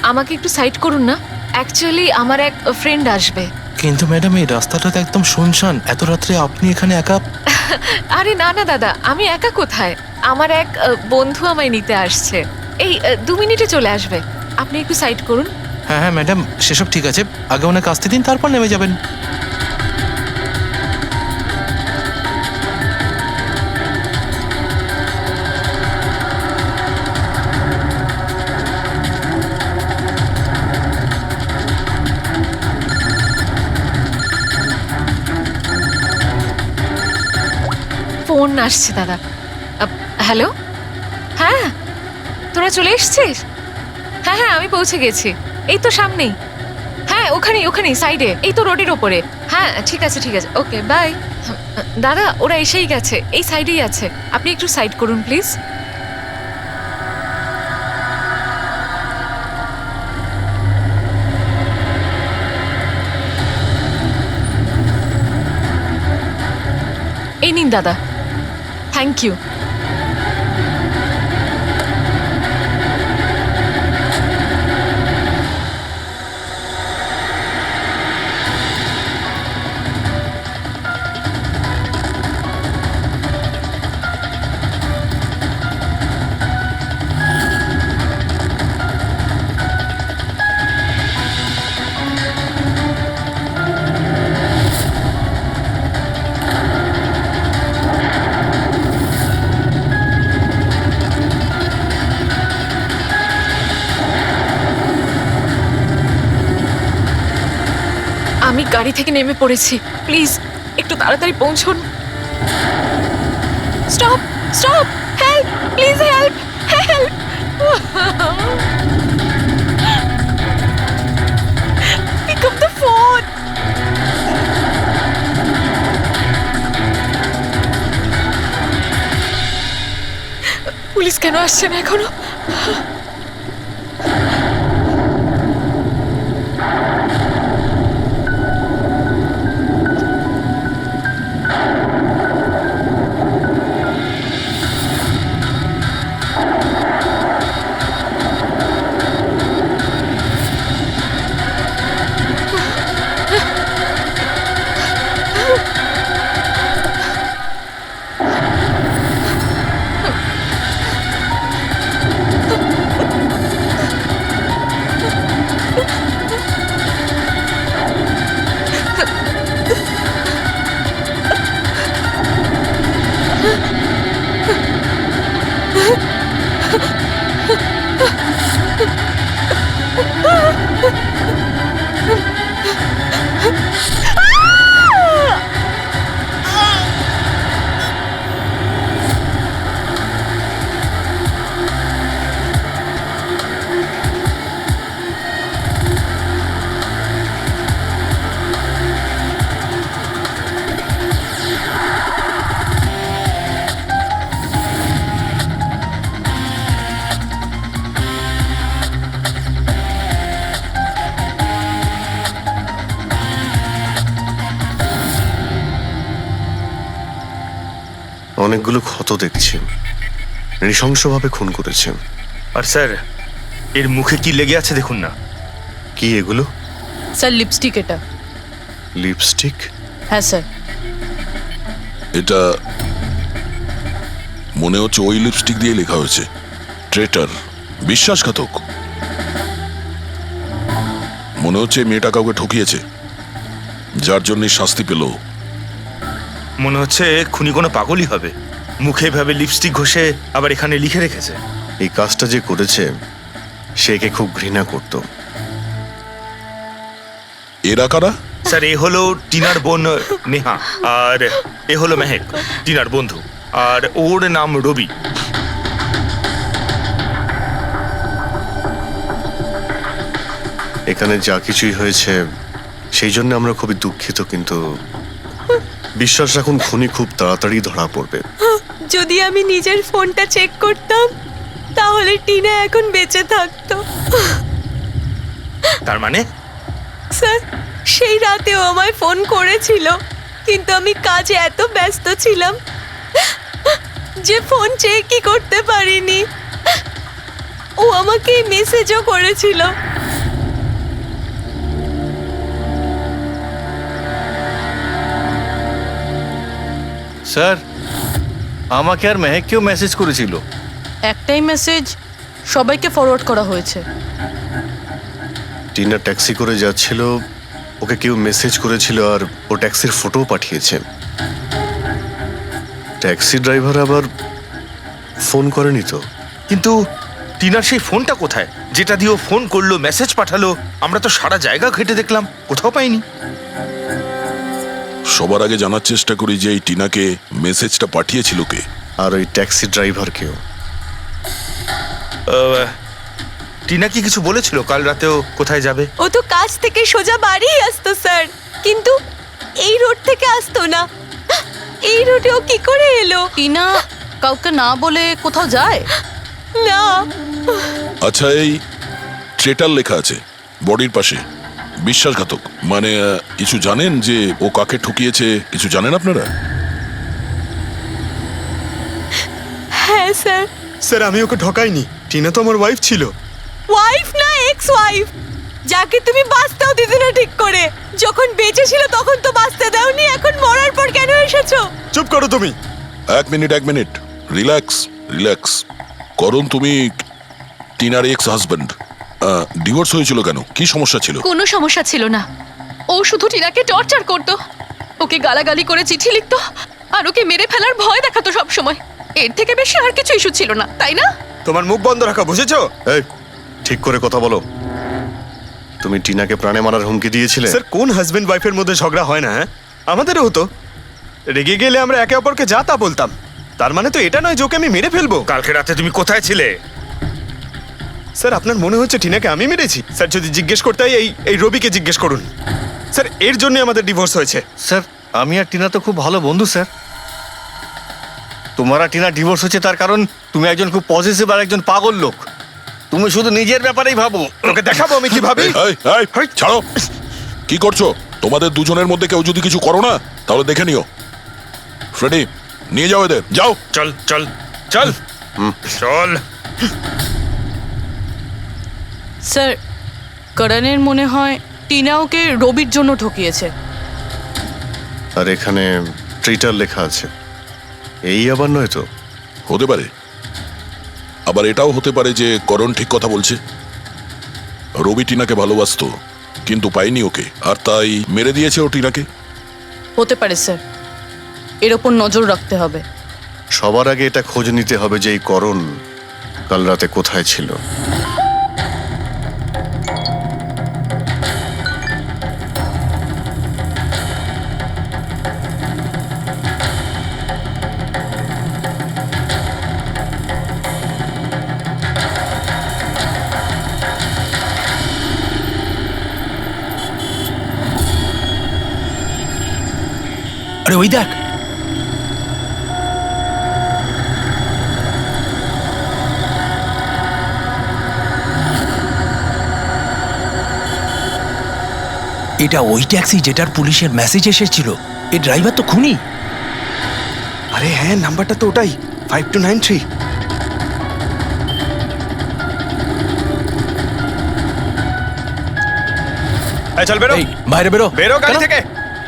আমাকে একটু সাইড করুন না। অ্যাকচুয়ালি আমার এক ফ্রেন্ড আসবে।
কিন্তু ম্যাডাম এই রাস্তাটা তো একদম শুনশান, এত রাত্রে আপনি এখানে একা?
আরে না না দাদা, আমি একা কোথায়? আমার এক বন্ধু আমায় নিতে আসছে। এই 2 মিনিটে চলে আসবে। আপনি একটু সাইড করুন।
হ্যাঁ হ্যাঁ ম্যাডাম, সেসব ঠিক আছে, আগে ওনাকে আসতে দিন, তারপর নেমে যাবেন।
ফোন আসছে দাদা। হ্যালো, হ্যাঁ তোরা চলে এসছিস? হ্যাঁ হ্যাঁ, আমি পৌঁছে গেছি, এই তো সামনেই। হ্যাঁ ওখানেই ওখানেই সাইডে, এই তো রোডের ওপরে। হ্যাঁ ঠিক আছে ঠিক আছে, ওকে বাই। দাদা ওরা এসেই গেছে, এই সাইডেই আছে। আপনি একটু সাইড করুন প্লিজ। এই নিন দাদা, থ্যাংক ইউ। আমি গাড়ি থেকে নেমে পড়েছি, প্লিজ একটু তাড়াতাড়ি পৌঁছুন। Stop stop, help, please help, help. Pick up the phone. Police কেন আসছে না এখনো?
অনেকগুলো ক্ষত দেখছি, নৃশংসভাবে খুন করেছে।
আর স্যার, এর মুখে কি লেগে আছে দেখুন না।
কি এগুলো?
স্যার লিপস্টিক এটা।
লিপস্টিক?
হ্যাঁ স্যার।
এটা মনে হচ্ছে ওই লিপস্টিক দিয়ে লেখা হয়েছে ট্রেটার, বিশ্বাসঘাতক। মনে হচ্ছে মেয়েটা কাউকে ঠকিয়েছে, যার জন্য শাস্তি পেল।
মনে হচ্ছে খুনি কোনো পাগলই হবে, মুখে এভাবে লিপস্টিক ঘষে আবার এখানে লিখে রেখেছে।
এই কাজটা যে করেছে সে একে খুব ঘৃণা করত।
এরা কারা?
স্যার, এ হলো টিনার বোন নেহা, আর এ হলো মেহেক, টিনার বন্ধু, আর ওর নাম রবি।
এখানে যা কিছুই হয়েছে সেই জন্য আমরা খুবই দুঃখিত, কিন্তু বিশ্বাস রাখুন খুনি খুব তাড়াতাড়ি ধরা পড়বে।
যদি আমি নিজের ফোনটা চেক করতাম তাহলে টিনা এখন বেঁচে থাকতো।
তার মানে?
স্যার, সেই রাতেও আমায় ফোন করেছিল, কিন্তু আমি কাজে এত ব্যস্ত ছিলাম যে ফোন চেকই করতে পারিনি। ও আমাকে মেসেজও করেছিল।
স্যার, আমাকে আর মেহেককেও মেসেজ করেছিল।
একটাই মেসেজ সবাইকে ফরওয়ার্ড করা হয়েছে।
টিনা ট্যাক্সি করে যাচ্ছিল, ওকে কেউ মেসেজ করেছিল আর ও ট্যাক্সির ফটোও পাঠিয়েছে। ট্যাক্সি ড্রাইভার আবার ফোন করেনি তো।
কিন্তু টিনার সেই ফোনটা কোথায়, যেটা দিয়ে ও ফোন করলো, মেসেজ পাঠালো? আমরা তো সারা জায়গা ঘেটে দেখলাম, কোথাও পাইনি।
সবার আগে জানার চেষ্টা করি যে এই টিনাকে মেসেজটা পাঠিয়েছিল কে,
আর ওই ট্যাক্সি ড্রাইভারকেও।
টিনা কি কিছু বলেছিল কাল রাতেও কোথায় যাবে?
ও তো কাজ থেকে সোজা বাড়ি আসতো স্যার, কিন্তু এই রোড থেকে আসতো না। এই রোডে ও কি করে এলো?
টিনা কাউকে না বলে কোথাও যায়
না।
আচ্ছা, এই ট্রেটার লেখা আছে বডির পাশে, বিশ্বাসঘাতক মানে কিছু জানেন যে ও কাকে ঠকিয়েছে? কিছু জানেন আপনারা?
হ্যাঁ স্যার।
স্যার, আমি ওকে ঠকাইনি, টিনা তো আমার ওয়াইফ ছিল।
ওয়াইফ না, এক্স ওয়াইফ, যাকে তুমি বাঁচতেও দিতে না ঠিক করে। যখন বেঁচে ছিল তখন তো বাঁচতে দাওনি, এখন মরার পর কেন এসেছো?
চুপ করো তুমি।
এক মিনিট, রিল্যাক্স রিল্যাক্স। করুন, তুমি টিনার এক্স হাজব্যান্ড, ডিভোর্স হয়েছিল কেন? কি সমস্যা ছিল?
কোনো সমস্যা ছিল না, ও শুধু টিনাকে টর্চার করতো, ওকে গালাগালি করে চিঠি লিখতো আর ওকে মেরে ফেলার ভয় দেখাতো সব সময়। এর থেকে বেশি আর কিছু ইস্যু ছিল না, তাই না?
তোমার মুখ বন্ধ রাখা, বুঝেছো?
এই, ঠিক করে কথা বলো। তুমি টিনাকে প্রাণে মারার হুমকি দিয়েছিলে?
স্যার কোন হাজবেন্ড ওয়াইফের মধ্যে ঝগড়া হয় না? হ্যাঁ, আমাদেরও হতো। রেগে গেলে আমরা একে অপরকে যা তা বলতাম। তার মানে তো এটা নয় যে ওকে আমি মেরে ফেলবো।
কালকে রাতে তুমি কোথায় ছিলে?
স্যার আপনার মনে হচ্ছে টিনাকে আমি মেরেছি? স্যার যদি জিজ্ঞেস করতে হয় এই রবিকে জিজ্ঞেস করুন। স্যার এর জন্য আমাদের ডিভোর্স হয়েছে।
স্যার আমি আর টিনা তো খুব ভালো বন্ধু স্যার। তোমার আর টিনা ডিভোর্স হচ্ছে তার কারণ তুমি একজন খুব পজিটিভ আর একজন পাগল লোক। তুমি শুধু নিজের ব্যাপারেই ভাবো।
তোকে দেখাবো আমি কি ভাবি।
ছাড়ো, কি করছো? তোমাদের দুজনের মধ্যে কেউ যদি কিছু করো না তাহলে দেখে নিও। ফ্রেডি, নিয়ে যাও এদের, যাও।
চল চল চল চল।
স্যার, করণের মনে হয় টিনা ওকে রবির জন্য ঠকিয়েছে।
আর এখানে ট্রিটার লেখা আছে, এই আবার নয় তো?
হতে পারে, আবার এটাও হতে পারে যে করণ ঠিক কথা বলছে। রবি টিনাকে ভালোবাসতো কিন্তু পায়নি ওকে, আর তাই মেরে দিয়েছে ও টিনাকে।
হতে পারে স্যার, এর ওপর নজর রাখতে হবে।
সবার আগে এটা খোঁজ নিতে হবে যে এই করণ কাল রাতে কোথায় ছিল।
আরে ওই দেখ, এটা ওই ট্যাক্সি যেটার পুলিশের মেসেজ এসেছিল। এই ড্রাইভার তো খুনি।
আরে হ্যাঁ, নাম্বারটা তো ওটাই, 5293। চল বেরো,
বাইরে বেরো,
বেরো গাড়ি থেকে,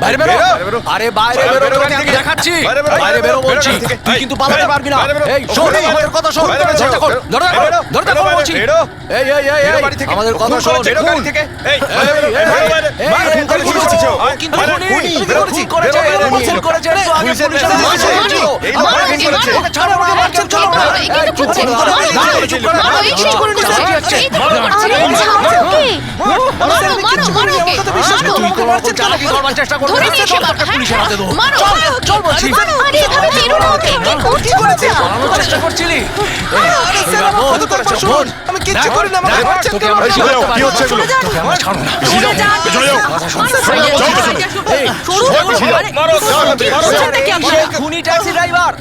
বাইরে বেরো।
বেরো।
আরে বাইরে
বেরো,
বেরো,
বেরো
তোকে
গাড়ি
আমি
থেকে।
দেখাচ্ছি।
বাইরে বেরো,
বাইরে বেরো
বেরো
বলছি,
গাড়ি থেকে।
তুই কিন্তু পালাতে পারবি না।
বাইরে বেরো,
এই শোন,
বেরো,
আমাদের কথা শোন।
বাইরে বেরো,
দরজা খোল,
বেরো,
দরজা খোল,
বেরো,
দরজা
বেরো
খোল
বাইরে,
বলছি।
বেরো।
এই এই এই
বেরো
এই,
বাড়ি থেকে।
আমাদের কথা
খুন
শোন।
করেছে, বেরো গাড়ি থেকে। এই, বাইরে বেরো,
এই,
বাইরে, বাইরে।
এই,
মার, খুন করে
খুন
কি করছিস?
ও কিন্তু
বাইরে,
খুনি,
খুনি,
খুন
বেরো,
করেছে,
বেরো বাইরে,
ও
নিয়ে
খুন
এলো।
করেছে, একটু আগে
পুলিশের
পুলিশের
মেসেজ
মেসেজ
এসেছিল।
এসেছিল।
এই
আমার
মার,
কি
খুন করেছে।
ওকে ছাড়ো, ওকে মারছেন, চলো না। এই, চুপ করে দাঁড়াও, দাঁড়াও, চুপ করে দাঁড়াও। এই, চুপ করে দাঁড়াও। তুই কোনো রকম চালাকি করবার চেষ্টা করবি না, তোকে পুলিশের হাতে দেবো। চল, চল বলছি। কি করেছিস? পালানোর চেষ্টা করছিলি? শোন,
আমি কিচ্ছু করিনি, আমাকে মারছেন
তোকে
কেন?
আমরা
এই,
ছাড়তে পারি
কি হচ্ছে
না।
এগুলো?
তোকে আমরা ছাড়বো না।
চলে যাও, চলে যাও।
খুনি ট্যাক্সি ড্রাইভার,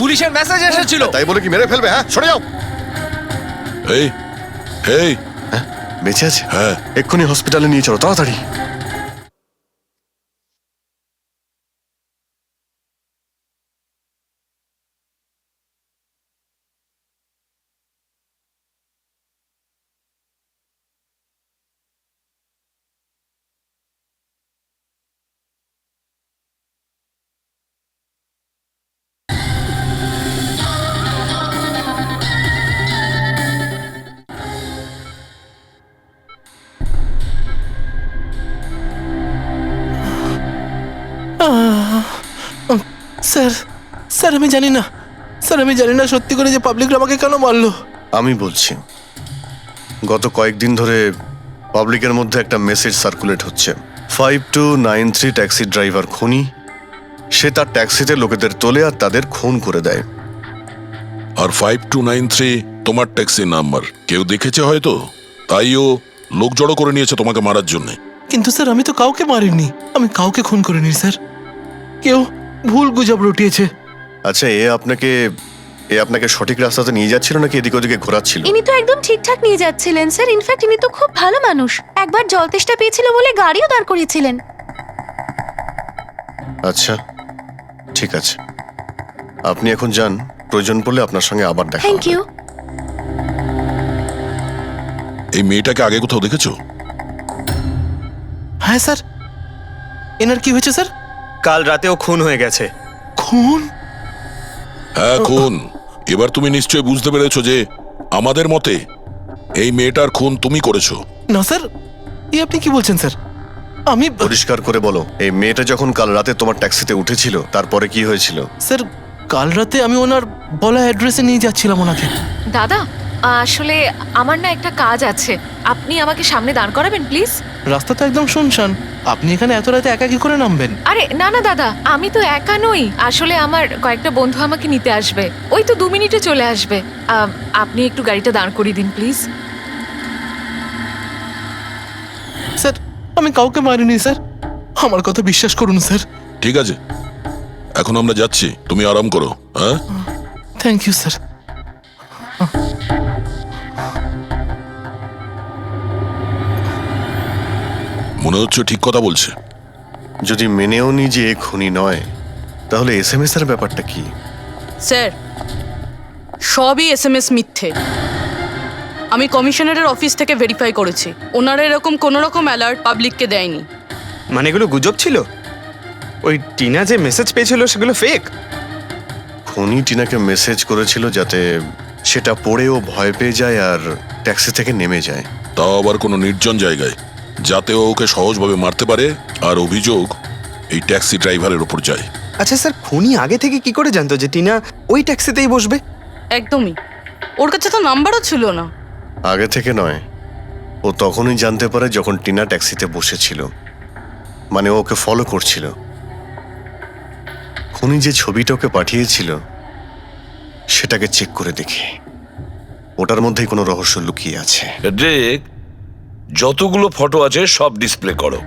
পুলিশের মেসেজ এসেছিল।
তাই বলে কি মেরে ফেলবে? হ্যাঁ, সরে যাও।
এই এই
বেঁচে আছে?
হ্যাঁ।
এক্ষুনি হসপিটালে নিয়ে চলো, তাড়াতাড়ি।
স্যার, স্যার আমি জানি না, স্যার আমি জানি না সত্যি করে যে পাবলিকরা আমাকে কেন মারলো।
আমি বলছি, গত কয়েকদিন ধরে পাবলিকের মধ্যে একটা মেসেজ সার্কুলেট হচ্ছে, 5293 ট্যাক্সি ড্রাইভার খুনি। সে তার ট্যাক্সিতে লোকেদের তোলে আর তাদের খুন করে দেয়।
আর 5293 তোমার ট্যাক্সি নাম্বার। কেউ দেখেছে হয়তো, তাইও লোক জড়ো করে নিয়েছে তোমাকে মারার জন্য।
কিন্তু স্যার আমি তো কাউকে মারিনি, আমি কাউকে খুন করিনি স্যার। কেউ ভুল গুজব রটিয়েছে।
আচ্ছা, এ আপনাকে সঠিক রাস্তাতে নিয়ে যাচ্ছিল নাকি এদিক ওদিকে ঘোরাচ্ছিল?
ইনি তো একদম ঠিকঠাক নিয়ে যাচ্ছিলেন স্যার। ইনফ্যাক্ট ইনি তো খুব ভালো মানুষ। একবার জল তেষ্টা পেয়েছিল বলে গাড়িও দাঁড় করিয়েছিলেন।
আচ্ছা, ঠিক আছে, আপনি এখন যান। প্রয়োজন পড়লে আপনার সঙ্গে আবার দেখা
থ্যাংক ইউ।
এই মেয়েটাকে আগে কোথাও দেখেছো?
হ্যাঁ স্যার। এনার কি হয়েছে স্যার?
কাল রাতেও খুন হয়ে গেছে।
খুন?
হ্যাঁ, খুন। এবার তুমি নিশ্চয়ই বুঝতে পেরেছো যে আমাদের মতে এই মেয়েটার খুন তুমি করেছো।
না স্যার, আপনি কি বলছেন স্যার? আমি
পরিষ্কার করে বলো, এই মেয়েটা যখন কাল রাতে তোমার ট্যাক্সিতে উঠেছিল তারপরে কি হয়েছিল?
স্যার, কাল রাতে আমি ওনার বলা অ্যাড্রেসে নিয়ে যাচ্ছিলাম ওনাকে।
দাদা, আসলে আমার না একটা কাজ আছে, আপনি আমাকে সামনে দাঁড় করাবেন প্লিজ।
রাস্তা তো একদম শুনশান, আপনি এখানে এত রাতে একা কি করে নামবেন?
আরে না না দাদা, আমি তো একা নই, আসলে আমার কয়েকটা বন্ধু আমাকে নিতে আসবে, ওই তো 2 মিনিটে চলে আসবে। আপনি একটু গাড়িটা দাঁড় করিয়ে দিন প্লিজ।
স্যার আমি কাউকে মারিনি স্যার, আমার কথা বিশ্বাস করুন স্যার।
ঠিক আছে, এখন আমরা যাচ্ছি, তুমি আরাম করো। হ্যাঁ,
থ্যাংক ইউ স্যার।
মনে হচ্ছে ঠিক কথা বলছে।
যদি মেনেও নি যে এ খুনি নয়, তাহলে এসএমএস এর ব্যাপারটা কি?
স্যার সবই এসএমএস মিথ্যে। আমি কমিশনারের অফিস থেকে ভেরিফাই করেছি, ওনারা এরকম কোনো রকম অ্যালার্ট পাবলিককে দেয়নি।
মানে এগুলো গুজব ছিল? ওই টিনা যে মেসেজ পেয়েছিল সেগুলো ফেক?
খুনি টিনাকে মেসেজ করেছিল যাতে সেটা পড়ে ও ভয় পেয়ে যায় আর ট্যাক্সি থেকে নেমে যায়।
তাও আবার কোনো নির্জন জায়গায়, যাতে ও ওকে সহজভাবে মারতে পারে আর অভিযোগ এই ট্যাক্সি ড্রাইভারের উপর যায়।
আচ্ছা স্যার, খুনি আগে থেকে কি করে জানতো যে টিনা ওই ট্যাক্সিতেই বসবে?
একদমই, ওর কাছে তো নাম্বারও ছিল না।
আগে থেকে নয়, ও তখনই জানতে পারে যখন টিনা ট্যাক্সিতে বসেছিল, মানে ও ওকে ফলো করছিল। খুনি যে ছবিটা ওকে পাঠিয়েছিল সেটাকে চেক করে দেখে ওটার মধ্যেই কোনো রহস্য লুকিয়ে আছে।
দেখ, যতগুলো ফটো আছে সব ডিসপ্লে করো।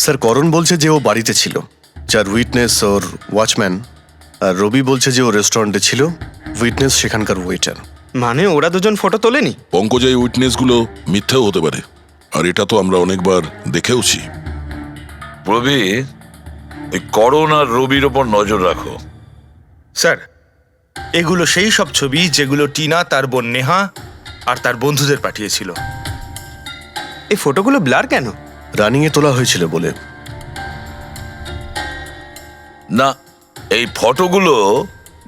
স্যার, করণ বলছে যে ও বাড়িতে ছিল, যার উইটনেস ওর ওয়াচম্যান, আর রবি বলছে যে ও রেস্টুরেন্টে ছিল, উইটনেস সেখানকার ওয়েটার।
মানে ওরা দুজন ফটো তোলেনি?
পঙ্কজ, এই উইটনেসগুলো মিথ্যেও হতে পারে, আর এটা তো আমরা অনেকবার দেখেওছি।
রবি, ওই করণ আর রবির ওপর নজর রাখো।
স্যার, এগুলো সেই সব ছবি যেগুলো টিনা তার বোন নেহা আর তার বন্ধুদের পাঠিয়েছিল।
এই ফটোগুলো ব্লার কেন?
রানিং এ তোলা হয়েছিল বলে।
না, এই ফটোগুলো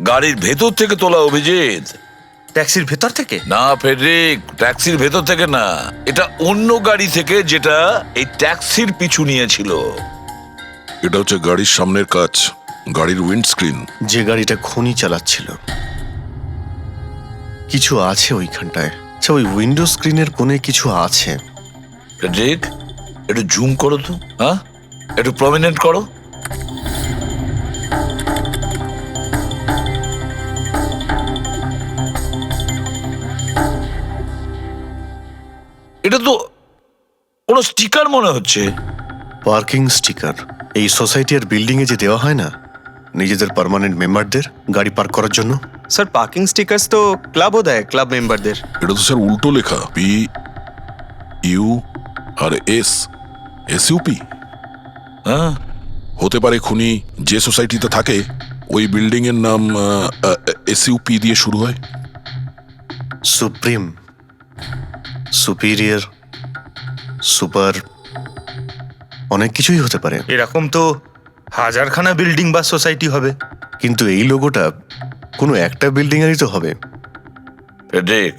গাড়ির ভেতর থেকে তোলা। অভিজিৎ,
ট্যাক্সির ভেতর থেকে?
না ফেডরিক, ট্যাক্সির ভেতর থেকে না, এটা অন্য গাড়ি থেকে যেটা এই ট্যাক্সির পিছু নিয়েছিল।
এটা হচ্ছে গাড়ির সামনের কাচ, গাড়ির উইন্ডস্ক্রিন।
যে গাড়িটা খুনি চালাচ্ছিল। কিছু আছে ওইখানটায়। আচ্ছা, ওই উইন্ডো স্ক্রিনের কোণে কিছু আছে।
ফেডরিক, একটু জুম করো তো, হ্যাঁ, একটু প্রমিনেন্ট করো। এটা তো কোনো স্টিকার মনে হচ্ছে।
Parking sticker. এই সোসাইটির বিল্ডিং এ যে দেওয়া হয় না নিজেদের পার্মানেন্ট মেম্বারদের গাড়ি পার্ক করার জন্য।
স্যার, পার্কিং স্টিকার্স তো ক্লাবও দেয়, ক্লাব মেম্বারদের।
এটা তো স্যার উল্টো লেখা, P U R S, SUP.
হ্যাঁ,
হতে পারে খুনি যে সোসাইটিতে থাকে ওই বিল্ডিং এর নাম এসইউপি দিয়ে শুরু হয়।
সুপ্রিম, সুপিরিয়র, সুপার, অনেক কিছুই হতে পারে।
এরকম তো হাজারখানা বিল্ডিং বা সোসাইটি হবে।
কিন্তু এই লোগোটা কোনো একটা বিল্ডিং এরই তো হবে।
ফেডরিক,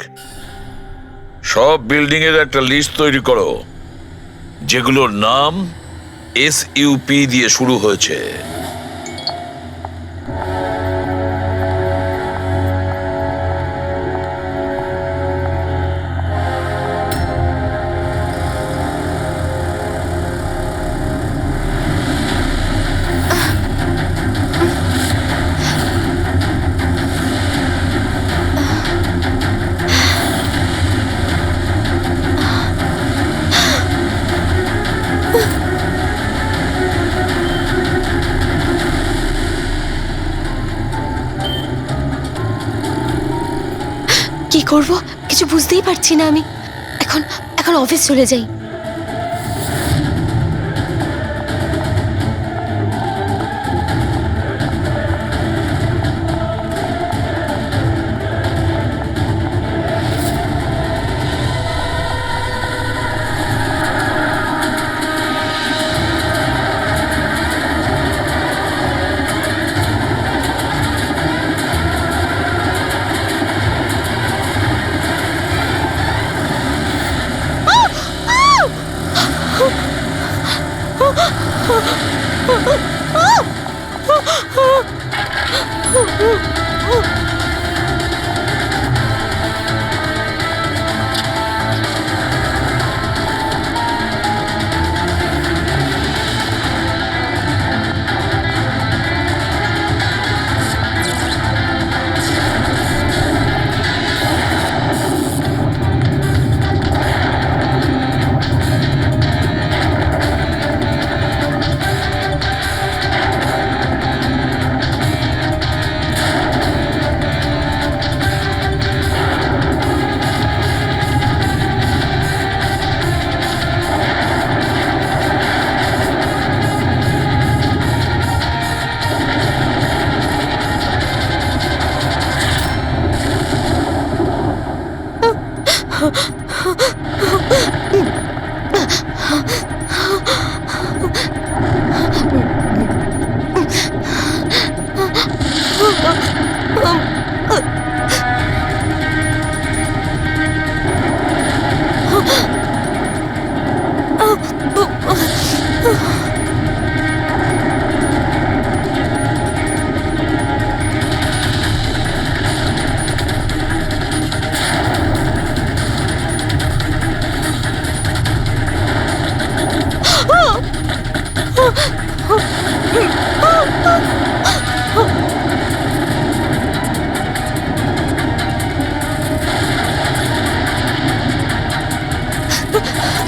সব বিল্ডিং এর একটা লিস্ট তৈরি করো যেগুলোর নাম এসইউপি দিয়ে শুরু হয়েছে।
কি করব কিছু বুঝতেই পারছি না আমি। এখন এখন অফিস চলে যাই।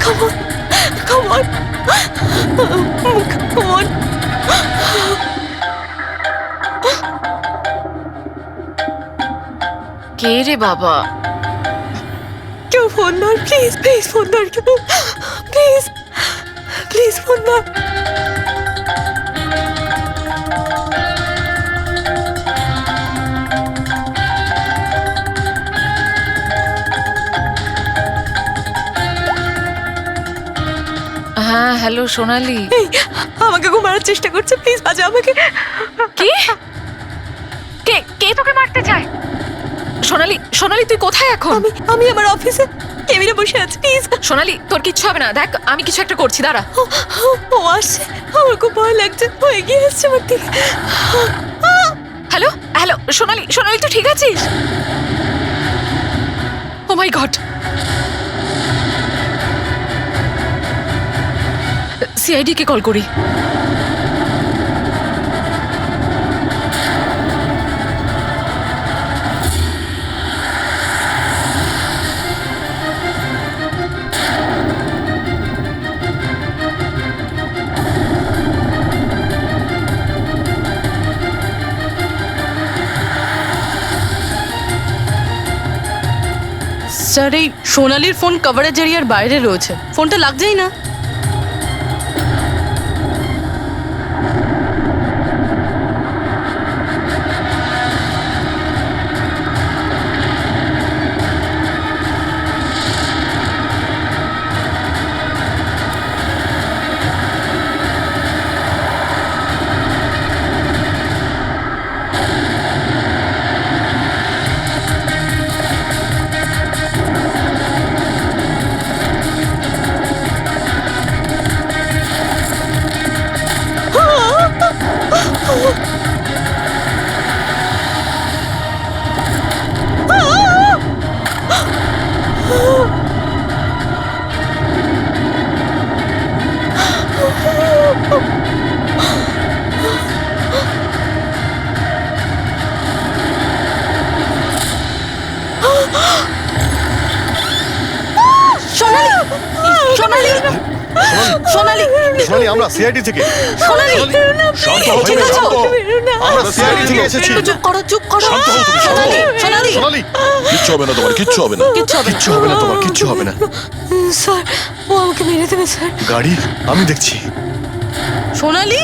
Come on. Come on. Come on.
কে রে বাবা?
কেউ ফোন ধর প্লিজ, প্লিজ ফোন ধর কেউ, প্লিজ, প্লিজ ফোন ধর।
হ্যাঁ হ্যালো সোনালি।
এই, আমাকে খুব মারার চেষ্টা করছে, প্লিজ বাজা আমাকে।
কি? কে কে তোকে মারতে চায়? সোনালি, সোনালি তুই কোথায় এখন?
আমি আমার অফিসে কেবিনে বসে আছি, প্লিজ।
সোনালি তোর কিচ্ছু হবে না, দেখ আমি কিছু একটা করছি, দাঁড়া।
ও আসছে, আমার খুব ভয় লাগছে, ও এগিয়ে আসছে আমার দিকে।
হ্যালো হ্যালো সোনালি, সোনালি তুই ঠিক আছিস? ও মাই গড, সিআইডি কে কল করি।
স্যার এই সোনালির ফোন কভারেজ এরিয়ার বাইরে রয়েছে, ফোনটা লাগছেই না।
সোনালি, সোনালি,
সোনালি, আমরা সিআইডি থেকে।
সোনালি,
শান্ত হও,
ঠিক আছো?
আমরা সিআইডি থেকে এসেছি।
চুপ করো, চুপ করো।
শান্ত হও তুমি, শান্ত হও।
সোনালি,
সোনালি,
কিচ্ছু হবে না তোমার, কিচ্ছু হবে না।
কিচ্ছু হবে না তোমার, কিচ্ছু হবে না।
স্যার, ও আমাকে মেরে দেবে স্যার।
গাড়ি আমি দেখছি।
সোনালি,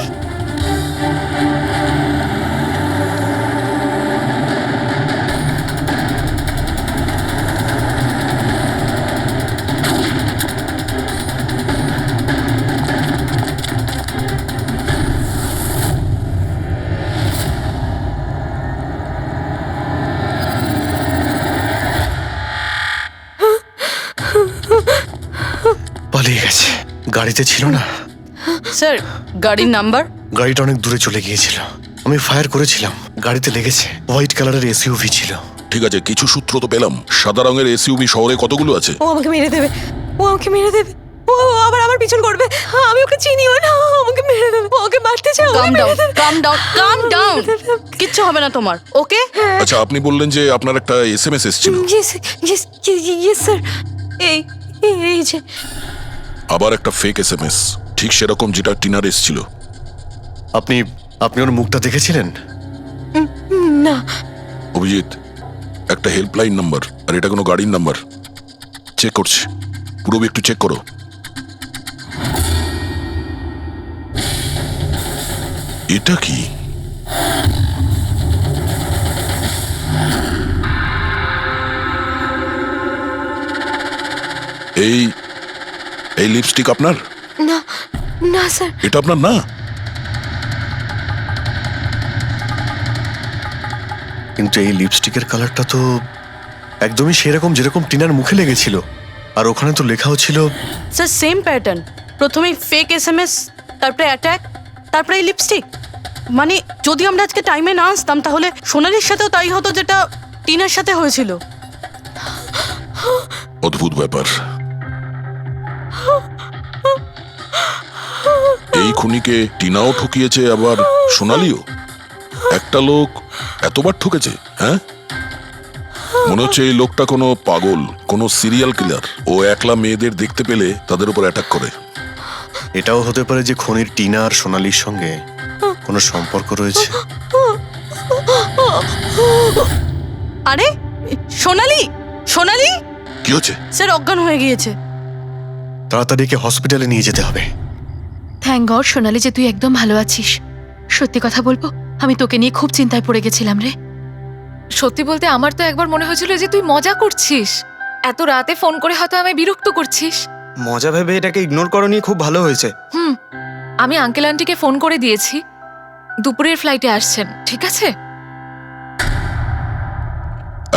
পালিয়ে গেছে, গাড়িতে ছিল না।
স্যার গাড়ির নাম্বার?
গাড়িটা অনেক দূরে চলে গিয়েছিল, আমি ফায়ার করেছিলাম, গাড়িতে লেগেছে। হোয়াইট কালারের এসইউভি ছিল।
ঠিক আছে, কিছু সূত্র তো পেলাম। সাদা রঙের এসইউভি শহরে কতগুলো আছে?
ও আমাকে মেরে দেবে, ও আমাকে মেরে দেবে, ও আবার আমার পিছন করবে। আমি ওকে চিনিও না, ও আমাকে মেরে দেবে, ও ওকে মারতে চায়।
কাম ডাউন, কাম ডাউন, কাম ডাউন, কিচ্ছু হবে না তোমার, ওকে?
আচ্ছা, আপনি বললেন যে আপনার একটা এসএমএস এসেছিল।
Yes yes yes sir. এই এই যে
আবার একটা ফেক এসএমএস, ঠিক সেরকম যেটা টিনার এসেছিল।
আপনি আপনি ওর মুখটা দেখেছিলেন?
না।
অভিজিৎ, একটা হেল্পলাইন নাম্বার, আর এটা কোনো গাড়ির নাম্বার। চেক করছি, পুরো একটু চেক করো। এটা কি? এই এই লিপস্টিক আপনার?
না না স্যার।
এটা আপনার না?
কিন্তু এই লিপস্টিকের কালারটা তো একদমই সেরকম যেরকম টিনার মুখে লেগেছিল, আর ওখানে তো লেখাও ছিল।
স্যার সেম প্যাটার্ন, প্রথমে ফেক এসএমএস, তারপরে অ্যাটাক, তারপরে এই লিপস্টিক। মানে যদি আমরা আজকে টাইমে না আসতাম তাহলে সোনালির সাথেও তাই হতো যেটা টিনার সাথে হয়েছিল।
অদ্ভুত ব্যাপার। এই খুনিকে টিনাও ঠকিয়েছে, আবার সোনালিও। একটা লোক এতবার ঠকেছে, হ্যাঁ? মনে হচ্ছে এই লোকটা কোনো পাগল, কোনো সিরিয়াল কিলার। ও একলা মেয়েদের দেখতে পেলে তাদের উপর অ্যাটাক করে।
এটাও হতে পারে যে খনির টিনা আর সোনালির সঙ্গে কোনো সম্পর্ক রয়েছে।
আরে সোনালি, সোনালি
কি হচ্ছে?
স্যার অজ্ঞান হয়ে গিয়েছে।
তাড়াতাড়ি একে হসপিটালে নিয়ে যেতে হবে।
থ্যাংক গড সোনালি যে তুই একদম ভালো আছিস। সত্যি কথা বলবো, আমি তোকে নিয়ে খুব চিন্তায় পড়ে গেছিলাম রে।
সত্যি বলতে আমার তো একবার মনে হয়েছিল যে তুই মজা করছিস, এত রাতে ফোন করে হয়তো আমি বিরক্ত করছিস।
মজা ভেবে এটাকে ইগনোর করনি, খুব ভালো হয়েছে।
আমি আঙ্কেল আন্টিকে ফোন করে দিয়েছি, দুপুরের ফ্লাইটে আসছেন, ঠিক আছে?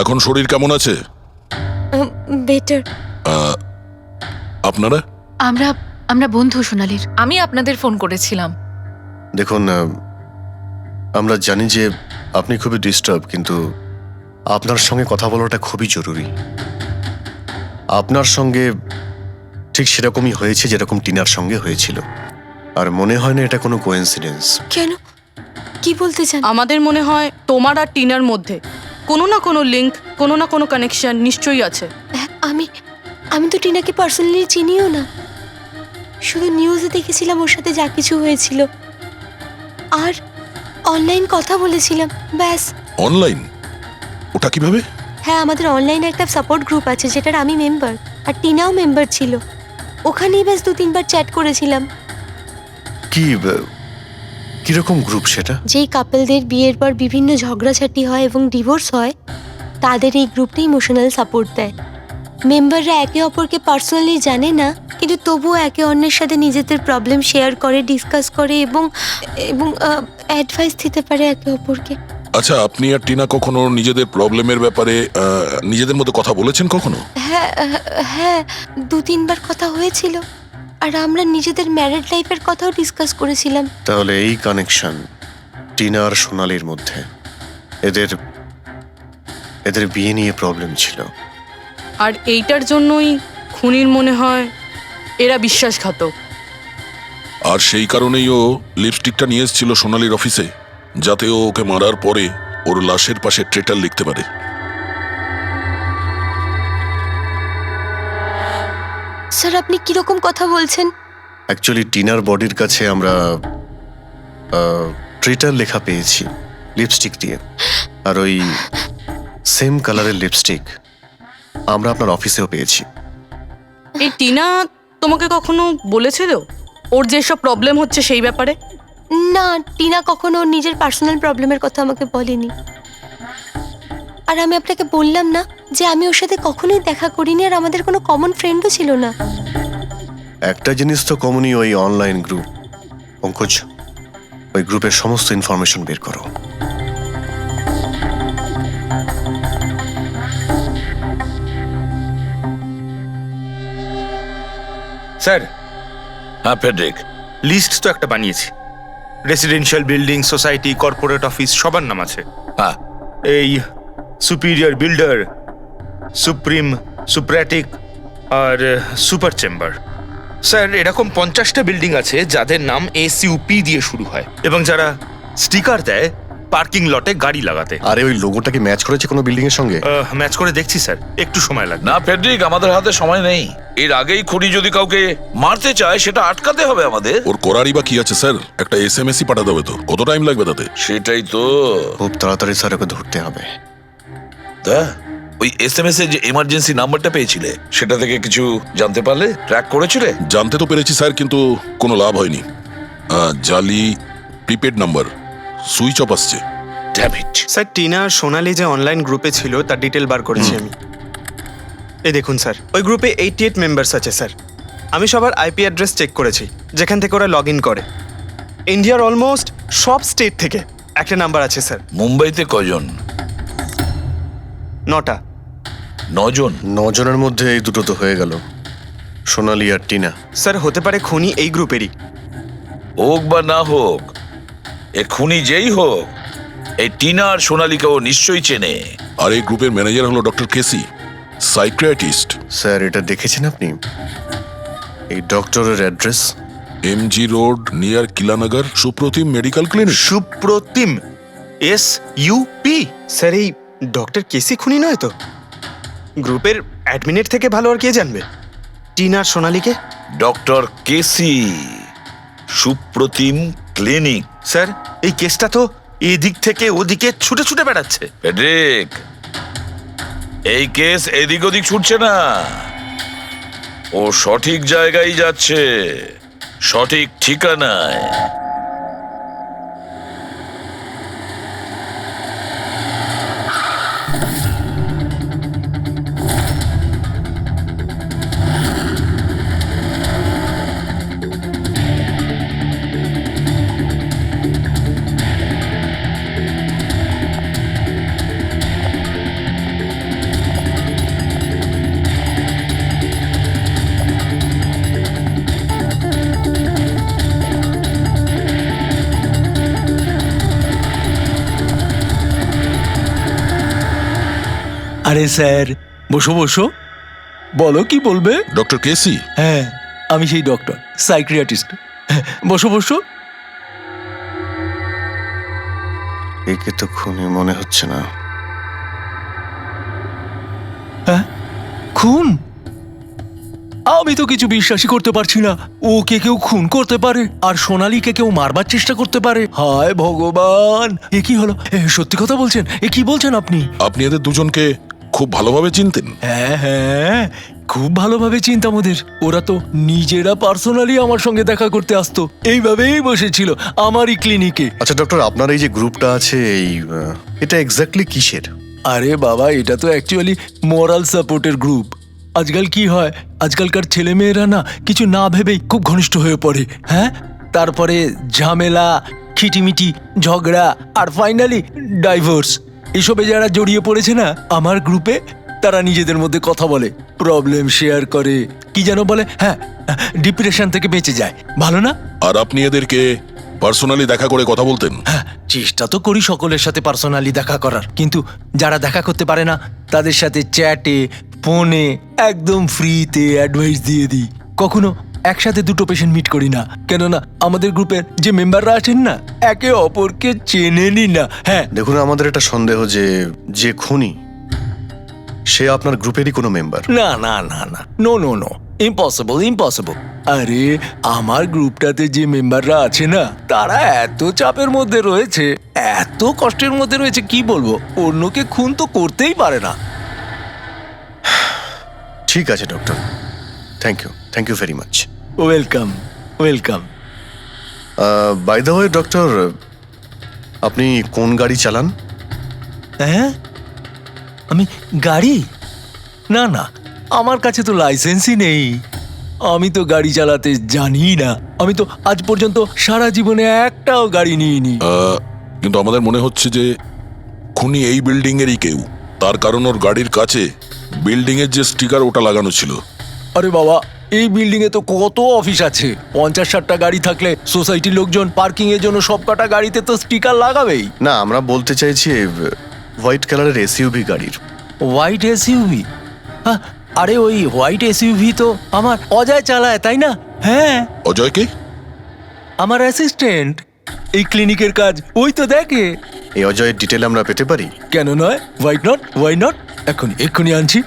এখন শরীর কেমন আছে?
বেটার।
আপনারা?
আমরা বন্ধু সোনালির।
আমি আপনাদের ফোন করেছিলাম।
দেখুন, আমরা জানি যে আপনি খুবই ডিস্টার্ব, কিন্তু আপনার সঙ্গে কথা বলাটা খুবই জরুরি। আপনার সঙ্গে ঠিক সেরকমই হয়েছে যেরকম টিনার সঙ্গে হয়েছিল, আর মনে হয় না এটা কোনো কোইন্সিডেন্স।
কেন, কি বলতে চান?
আমাদের মনে হয় তোমার আর টিনার মধ্যে কোনো না কোনো লিংক, কোনো না কোনো কানেকশন নিশ্চয়ই আছে।
আমি তো টিনাকে পার্সোনালি চিনিও না, শুধু নিউজে দেখেছিলাম ওর সাথে যা কিছু হয়েছিল, আর অনলাইন কথা বলেছিলাম, ব্যাস।
অনলাইন? ওটা কিভাবে?
হ্যাঁ, আমাদের অনলাইনে একটা সাপোর্ট গ্রুপ আছে যেটার আমি মেম্বার, আর টিনাও মেম্বার ছিল। ওখানেই ব্যাস 2-3 বার চ্যাট করেছিলাম।
কিরকম গ্রুপ সেটা?
যেই কাপলদের বিয়ের পর বিভিন্ন ঝগড়াঝাটি হয় এবং ডিভোর্স হয়, তাদের এই গ্রুপটা ইমোশনাল সাপোর্ট দেয়। মেম্বাররা একে অপরকে পার্সোনালি জানে না, কিন্তু তবুও একে অন্যের সাথে নিজেদের প্রবলেম শেয়ার করে, ডিসকাস করে এবং অ্যাডভাইস দিতে পারে একে অপরকে।
আচ্ছা, আপনি আর টিনা কখনো নিজেদের প্রবলেমের ব্যাপারে নিজেদের মধ্যে কথা বলেছেন কখনো?
হ্যাঁ, 2-3 বার কথা হয়েছিল, আর আমরা নিজেদের ম্যারিড লাইফের কথাও ডিসকাস করেছিলাম।
তাহলে এই কানেকশন টিনা আর সোনালির মধ্যে, এদের বিয়ে নিয়ে প্রবলেম ছিল,
আর এইটার জন্যই খুনির মনে হয় এরা বিশ্বাসঘাতক।
আর সেই কারণেই ও লিপস্টিকটা নিয়ে এসেছিল সোনালির অফিসে, যাতে ও ওকে মারার পরে ওর লাশের পাশে ট্রেটার লিখতে পারে।
স্যার, আপনি কিরকম কথা বলছেন?
অ্যাকচুয়ালি টিনার বডির কাছে আমরা ট্রেটার লেখা পেয়েছি লিপস্টিক দিয়ে, আর ওই সেম কালারের লিপস্টিক আমরা আপনার অফিসেও পেয়েছি।
এই টিনা তোমাকে কখনো বলেছিল ওর যেসব প্রবলেম হচ্ছে সেই ব্যাপারে?
না, টিনা কখনো ওর নিজের পার্সোনাল প্রবলেমের কথা আমাকে বলেনি। আর আমি আপনাকে বললাম না যে আমি ওর সাথে কখনোই দেখা করিনি, আর আমাদের কোনো কমন ফ্রেন্ডও ছিল না।
একটা জিনিস তো কমনই, ওই অনলাইন গ্রুপ। পঙ্কজ, ওই গ্রুপের সমস্ত ইনফরমেশন বের করো।
স্যার।
হ্যাঁ ফেডরিক,
লিস্ট তো একটা বানিয়েছি। Residential building, society, corporate office সবার নাম আছে।
হ্যাঁ,
এই সুপিরিয়র বিল্ডার, সুপ্রিম, সুপ্র্যাটিক আর সুপার চেম্বার। স্যার, এরকম 50টা বিল্ডিং আছে যাদের নাম SUP দিয়ে শুরু হয়, এবং যারা স্টিকার দেয় পার্কিং লটে গাড়ি লাগাতে।
আরে ওই লোগোটা কি ম্যাচ করেছে কোনো বিল্ডিং এর সঙ্গে?
ম্যাচ করে দেখছি স্যার, একটু সময় লাগবে।
না ফেডরিক, আমাদের হাতে সময় নেই। এর আগেই খুনি যদি কাউকে মারতে চায় সেটা আটকাতে হবে আমাদের।
ওর করারই বা কি আছে স্যার? একটা SMS-ই পাঠাতে হবে তো, কত টাইম লাগবে তাতে?
সেটাই তো,
খুব তাড়াতাড়ি স্যার ওকে ধরতে হবে।
তা ওই SMS এ যে এমার্জেন্সি নাম্বারটা পেয়েছিলে সেটা থেকে কিছু জানতে পারলে? ট্র্যাক করেছিলে?
জানতে তো পেরেছি স্যার, কিন্তু কোনো লাভ হয়নি। জালি প্রিপেড নাম্বার, সুইচ অফ আসছে।
স্যার, টিনা আর সোনালি যে অনলাইন গ্রুপে ছিল তার ডিটেল বার করেছি আমি। এই দেখুন স্যার, ওই গ্রুপে 88 মেম্বার্স আছে স্যার। আমি সবার IP অ্যাড্রেস চেক করেছি যেখান থেকে ওরা লগ ইন করে। ইন্ডিয়ার অলমোস্ট সব স্টেট থেকে একটা নাম্বার আছে স্যার।
মুম্বাইতে কজন?
9টা।
9 জন?
9 জনের মধ্যে এই দুটো তো হয়ে গেল, সোনালি আর টিনা।
স্যার, হতে পারে খুনি এই গ্রুপেরই।
হোক বা না হোক, এ খুনি যেই হোক, এই টিনা আর সোনালিকে ও নিশ্চয়ই চেনে।
আর এই গ্রুপের ম্যানেজার হলো ডক্টর কেসি, সাইকিয়াট্রিস্ট।
স্যার, এটা দেখেছেন আপনি? এই ডক্টরের address
MG road near Kilanagar, Supratim medical clinic.
Supratim, SUP?
Sir, এই ডক্টর কেসি খুনি নয় তো? গ্রুপের অ্যাডমিনের থেকে ভালো আর কে জানবে? টিনার সোনালীকে।
ডক্টর কেসি, সুপ্রতিম ক্লিনিক।
স্যার এই কেসটা তো এদিক থেকে ওদিকে ছুটে ছুটে বেড়াচ্ছে।
ফেডরিক, এই কেস এদিক ওদিক ছুটছে না, ও সঠিক জায়গায় যাচ্ছে, সঠিক ঠিকানায়।
আরে স্যার, বসো বসো, বলো কি বলবে।
ডক্টর কেসি?
হ্যাঁ, আমি সেই ডক্টর, সাইকিয়াট্রিস্ট। বসো বসো।
একে তো খুনি মনে হচ্ছে না।
হ্যাঁ, খুন? আমি তো কিছু বিশ্বাসই করতে পারছি না। ওকে কেউ খুন করতে পারে আর সোনালীকে কেউ মারবার চেষ্টা করতে পারে। হায় ভগবান, এ কি হলো? সত্যি কথা বলছেন? এ কি বলছেন আপনি?
আপনি এদের দুজনকে খুব ভালোভাবে চিনতেন?
হ্যাঁ হ্যাঁ, খুব ভালোভাবে চিনতাম ওদের। ওরা তো নিজেরা পার্সোনালি আমার সঙ্গে দেখা করতে আসতো, এইভাবেই বসেছিল আমারই ক্লিনিকে।
আচ্ছা ডক্টর, আপনার এই যে গ্রুপটা আছে, এটা এক্স্যাক্টলি কিসের?
আরে বাবা, এটা তো অ্যাকচুয়ালি মোরাল সাপোর্টের গ্রুপ। আজকাল কি হয়, আজকালকার ছেলেমেয়েরা না কিছু না ভেবেই খুব ঘনিষ্ঠ হয়ে পড়ে। হ্যাঁ, তারপরে ঝামেলা, খিটিমিটি, ঝগড়া আর ফাইনালি ডাইভোর্স। এসবে যারা জড়িয়ে পড়েছে না আমার গ্রুপে, তারা নিজেদের মধ্যে কথা বলে, প্রবলেম শেয়ার করে, কি যেন বলে, হ্যাঁ, ডিপ্রেশন থেকে বেঁচে যায়। ভালো না?
আর আপনি এদেরকে পার্সোনালি দেখা করে কথা বলতেন?
হ্যাঁ, চেষ্টা তো করি সকলের সাথে পার্সোনালি দেখা করার, কিন্তু যারা দেখা করতে পারে না তাদের সাথে চ্যাটে, ফোনে একদম ফ্রিতে অ্যাডভাইস দিয়ে দিই। কখনো একসাথে দুটো পেশেন্ট মিট করি না, কেননা আমাদের গ্রুপের যে মেম্বাররা আছেন না একে অপরকে চেনেনি না। হ্যাঁ
দেখুন, আমাদের একটা সন্দেহ যে খুনি সে আপনার গ্রুপেরই কোনো মেম্বার।
না না না না, no no no, impossible impossible. আরে আমার গ্রুপটাতে যে মেম্বাররা আছে না তারা এত চাপের মধ্যে রয়েছে, এত কষ্টের মধ্যে রয়েছে, কি বলবো, অন্যকে খুন তো করতেই পারে না।
ঠিক আছে doctor, thank you very much.
Welcome welcome.
By the way doctor, আপনি কোন গাড়ি চালান?
হ্যাঁ, আমি গাড়ি? না না, আমার কাছে তো লাইসেন্সই নেই, আমি তো গাড়ি চালাতে জানি না। আমি তো আজ পর্যন্ত সারা জীবনে একটাও গাড়ি নিইনি।
কিন্তু আমাদের মনে হচ্ছে যে খুনি এই বিল্ডিং এরই কেউ, তার কারণ ওর গাড়ির কাছে বিল্ডিং এর যে স্টিকার ওটা লাগানো ছিল।
আরে বাবা, এই বিল্ডিং এ তো কত অফিস আছে, 50-60টা গাড়ি থাকলে সোসাইটির লোকজন পার্কিং এর জন্য সব কটা গাড়িতে তো স্টিকার লাগাবেই।
না, আমরা বলতে চাইছি হোয়াইট কালারের এসইউভি গাড়ির।
White SUV? হ্যাঁ, আরে ওই হোয়াইট এসইউভি তো আমার অজয় চালায়, তাই না? হ্যাঁ।
অজয় কে?
আমার অ্যাসিস্ট্যান্ট, এই ক্লিনিকের কাজ ওই তো দেখে।
এই অজয়ের ডিটেল আমরা পেতে পারি?
কেন নয়, ওয়াই নট, এক্ষুনি আনছি।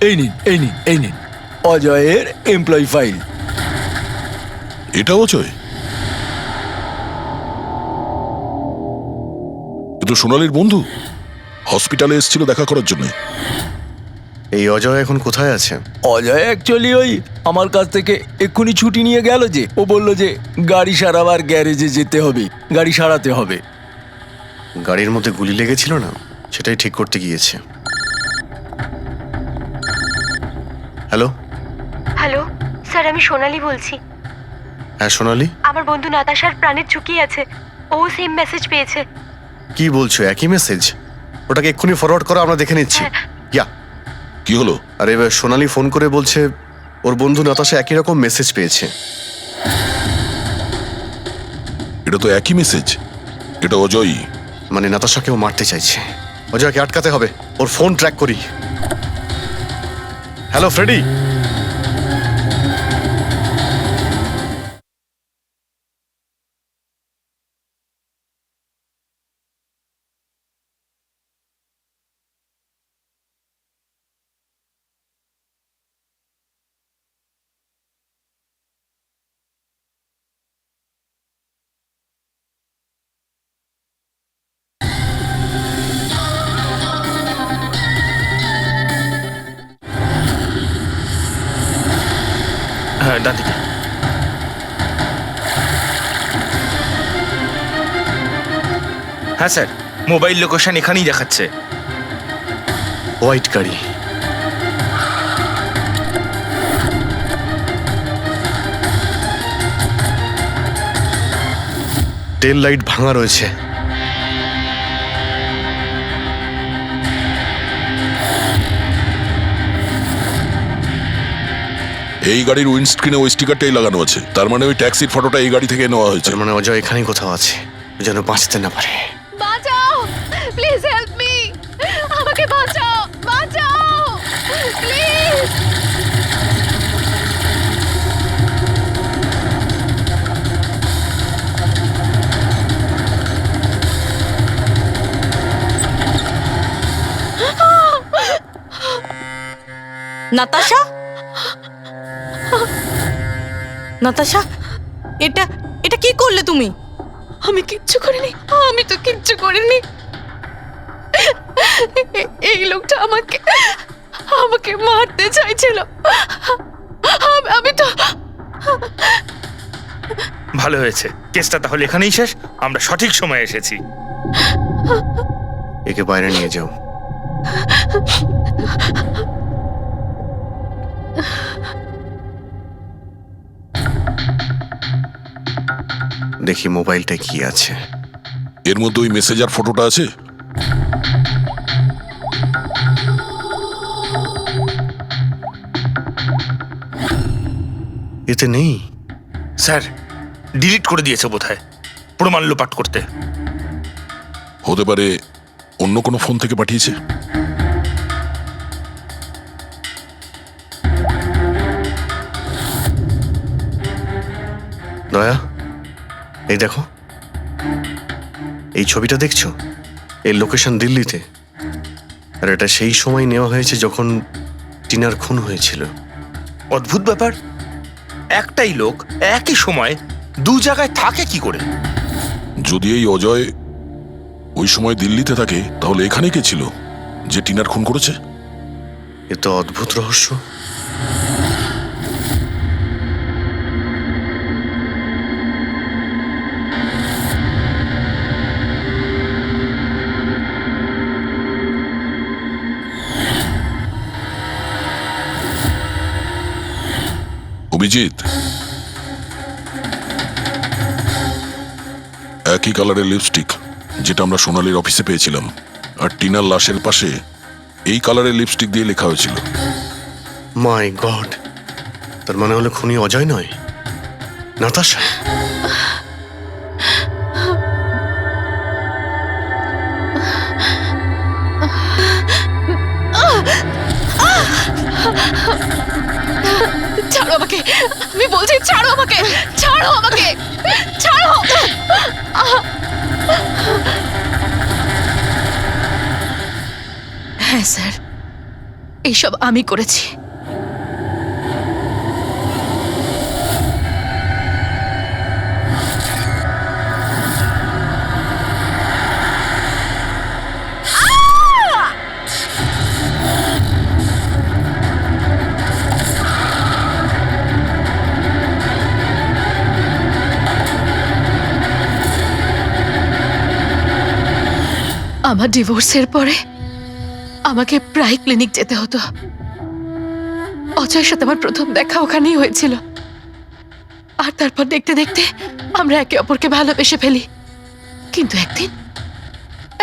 এই নিন অজয়ের এমপ্লয়ি ফাইল।
এটা অজয়? কিন্তু সোনালীর বন্ধু হসপিটালে এসেছিল দেখা করার জন্য।
এই অজয় এখন কোথায় আছে?
অজয় অ্যাকচুয়ালি ওই আমার কাছ থেকে এক্ষুনি ছুটি নিয়ে গেল, যে ও বলল যে গাড়ি সারাবার গ্যারেজে যেতে হবে, গাড়ি সারাতে হবে।
গাড়ির মধ্যে গুলি লেগেছিল না, সেটাই ঠিক করতে গিয়েছে। হ্যালো
হ্যালো স্যার, আমি সোনালী বলছি।
হ্যাঁ সোনালী,
আমার বন্ধু নাতাশার প্রাণের ঝুঁকি আছে, ও সেম মেসেজ পেয়েছে।
কি বলছো? একই মেসেজ? ওটাকে এক্ষুনি ফরওয়ার্ড করো, আমরা দেখে নিচ্ছি। ইয়া,
কি হলো?
আরে সোনালী ফোন করে বলছে ওর বন্ধু নাতাশা একই রকম মেসেজ পেয়েছে।
এটা তো একই মেসেজ, এটা অজয়ই।
মানে নাতাশাকেও মারতে চাইছে। অজয়কে আটকাতে হবে, ওর ফোন ট্র্যাক করি। Hello Freddy.
হ্যাঁ ডান দিকে। হ্যাঁ স্যার, মোবাইল লোকেশন এখানেই দেখাচ্ছে।
হোয়াইট গাড়ি। টেল লাইট ভাঙা রয়েছে।
এই গাড়ির উইন্ডস্ক্রিনে ওই স্টিকারটাই লাগানো আছে, তার মানে ওই ট্যাক্সির ফটোটা এই গাড়ি থেকে নেওয়া হয়েছে।
তার মানে অজয় এখানেই কোথাও আছে, যেন বাঁচতে না পারে।
বাঁচাও, প্লিজ হেল্প মি, আমাকে বাঁচাও, বাঁচাও প্লিজ।
নাতাশা, নাতাশা, এটা এটা কি করলে তুমি?
আমি কিচ্ছু করিনি, আমি তো কিচ্ছু করিনি। এই লোকটা আমাকে আমাকে মারতে চাইছিল। আমি তো।
ভালো হয়েছে, কেসটা তাহলে এখানেই শেষ। আমরা সঠিক সময়ে এসেছি।
একে বাইরে নিয়ে যাও। দেখি মোবাইলটা কি আছে।
এর মধ্যে ওই মেসেজার ফটোটা আছে?
এতে নেই
স্যার, ডিলিট করে দিয়েছে বোধহয় প্রমাণ লোপাট করতে।
হতে পারে অন্য কোনো ফোন থেকে পাঠিয়েছে।
দয়া, এই দেখো, এই ছবিটা দেখছো? এর লোকেশন দিল্লিতে, আর এটা সেই সময় নেওয়া হয়েছে যখন টিনার খুন হয়েছিল।
অদ্ভুত ব্যাপার, একটাই লোক একই সময় দু জায়গায় থাকে কি করে?
যদি এই অজয় ওই সময় দিল্লিতে থাকে, তাহলে এখানে কে ছিল যে টিনার খুন করেছে?
এ তো অদ্ভুত রহস্য।
অভিজিৎ, একই কালারের লিপস্টিক যেটা আমরা সোনালির অফিসে পেয়েছিলাম, আর টিনার লাশের পাশে এই কালারের লিপস্টিক দিয়ে লেখা হয়েছিল।
মাই গড, তার মানে হলো খুনি অজয় নয়, নাতাশা।
ছাড়ো আমাকে, আমি বলছি ছাড়ো আমাকে, ছাড়ো আমাকে, ছাড়ো। হ্যাঁ স্যার, এইসব আমি করেছি। আমার ডিভোর্সের পরে আমাকে প্রায় ক্লিনিক যেতে হতো। অজয়ের সাথে আমার প্রথম দেখা ওখানেই হয়েছিল, আর তারপর দেখতে দেখতে আমরা একে অপরকে ভালোবেসে ফেলি। কিন্তু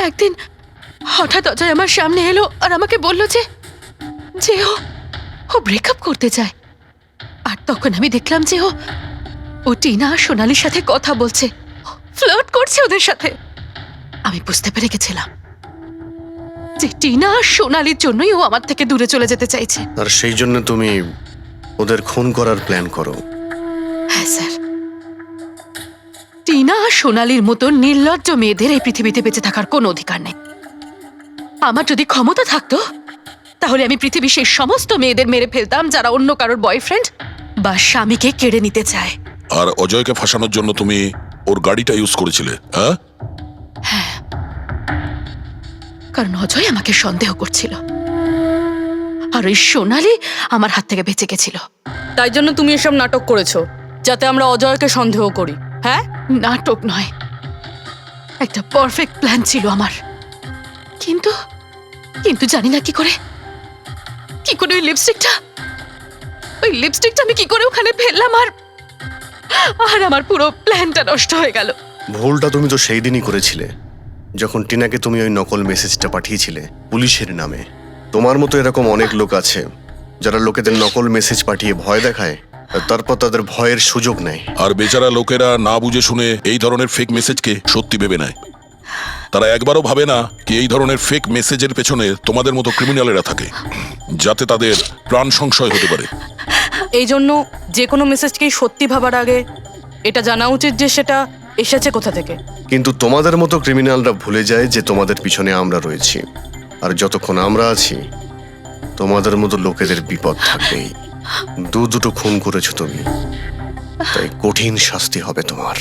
একদিন হঠাৎ অজয় আমার সামনে এলো আর আমাকে বলল যে ও ব্রেকআপ করতে চায়। আর তখন আমি দেখলাম যে ও টিনা আর সোনালির সাথে কথা বলছে, ফ্লার্ট করছে ওদের সাথে। আমি বুঝতে পেরে গেছিলাম যে টিনা আর সোনালির জন্যই ও আমার থেকে দূরে চলে যেতে চাইছে।
আর সেই জন্য তুমি ওদের খুন করার প্ল্যান করো?
হ্যাঁ স্যার, টিনা আর সোনালির মতো নির্লজ্জ মেয়েদের এই পৃথিবীতে বেঁচে থাকার কোনো অধিকার নেই। আমার যদি ক্ষমতা থাকতো, তাহলে আমি পৃথিবীর সেই সমস্ত মেয়েদের মেরে ফেলতাম যারা অন্য কারোর বয়ফ্রেন্ড বা স্বামীকে কেড়ে নিতে চায়।
আর অজয়কে ফাঁসানোর জন্য তুমি ওর গাড়িটা ইউজ করেছিলে? হ্যাঁ,
কারণ অজয় আমাকে সন্দেহ করছিল, আর ওই সোনালি আমার হাত থেকে বেঁচে গেছিল।
তাই জন্য তুমি এসব নাটক করেছো যাতে আমরা অজয়কে সন্দেহ করি। হ্যাঁ,
নাটক নয়, একটা পারফেক্ট প্ল্যান ছিল আমার, কিন্তু কিন্তু জানি না কি করে ওই লিপস্টিকটা আমি কি করে ওখানে ফেললাম, আর আমার পুরো প্ল্যানটা নষ্ট হয়ে গেল।
ভুলটা তুমি তো সেই দিনই করেছিলে যখন টিনাকে তুমি ওই নকল মেসেজটা পাঠিয়েছিলে পুলিশের নামে। তোমার মতো এরকম অনেক লোক আছে যারা লোকেদের নকল মেসেজ পাঠিয়ে ভয় দেখায়, আর তারপর তাদের ভয়ের সুযোগ নেয়।
আর বেচারা লোকেরা না বুঝে শুনে এই ধরনের ফেক মেসেজকে সত্যি ভেবে নেয়। তারা একবারও ভাবে না কি এই ধরনের ফেক মেসেজের পেছনে তোমাদের মতো ক্রিমিনালেরা থাকে, যাতে তাদের প্রাণ সংশয় হতে পারে।
এই জন্য যে কোনো মেসেজকেই সত্যি ভাবার আগে এটা জানা উচিত যে সেটা এসেছে কোথা থেকে।
কিন্তু তোমাদের মতো ক্রিমিনালরা ভুলে যায় যে তোমাদের পিছনে আমরা রয়েছি, আর যতক্ষণ আমরা আছি তোমাদের মতো লোকেদের বিপদ থাকবেই। দুটো খুন করেছো তুমি, তাই কঠিন শাস্তি হবে তোমার।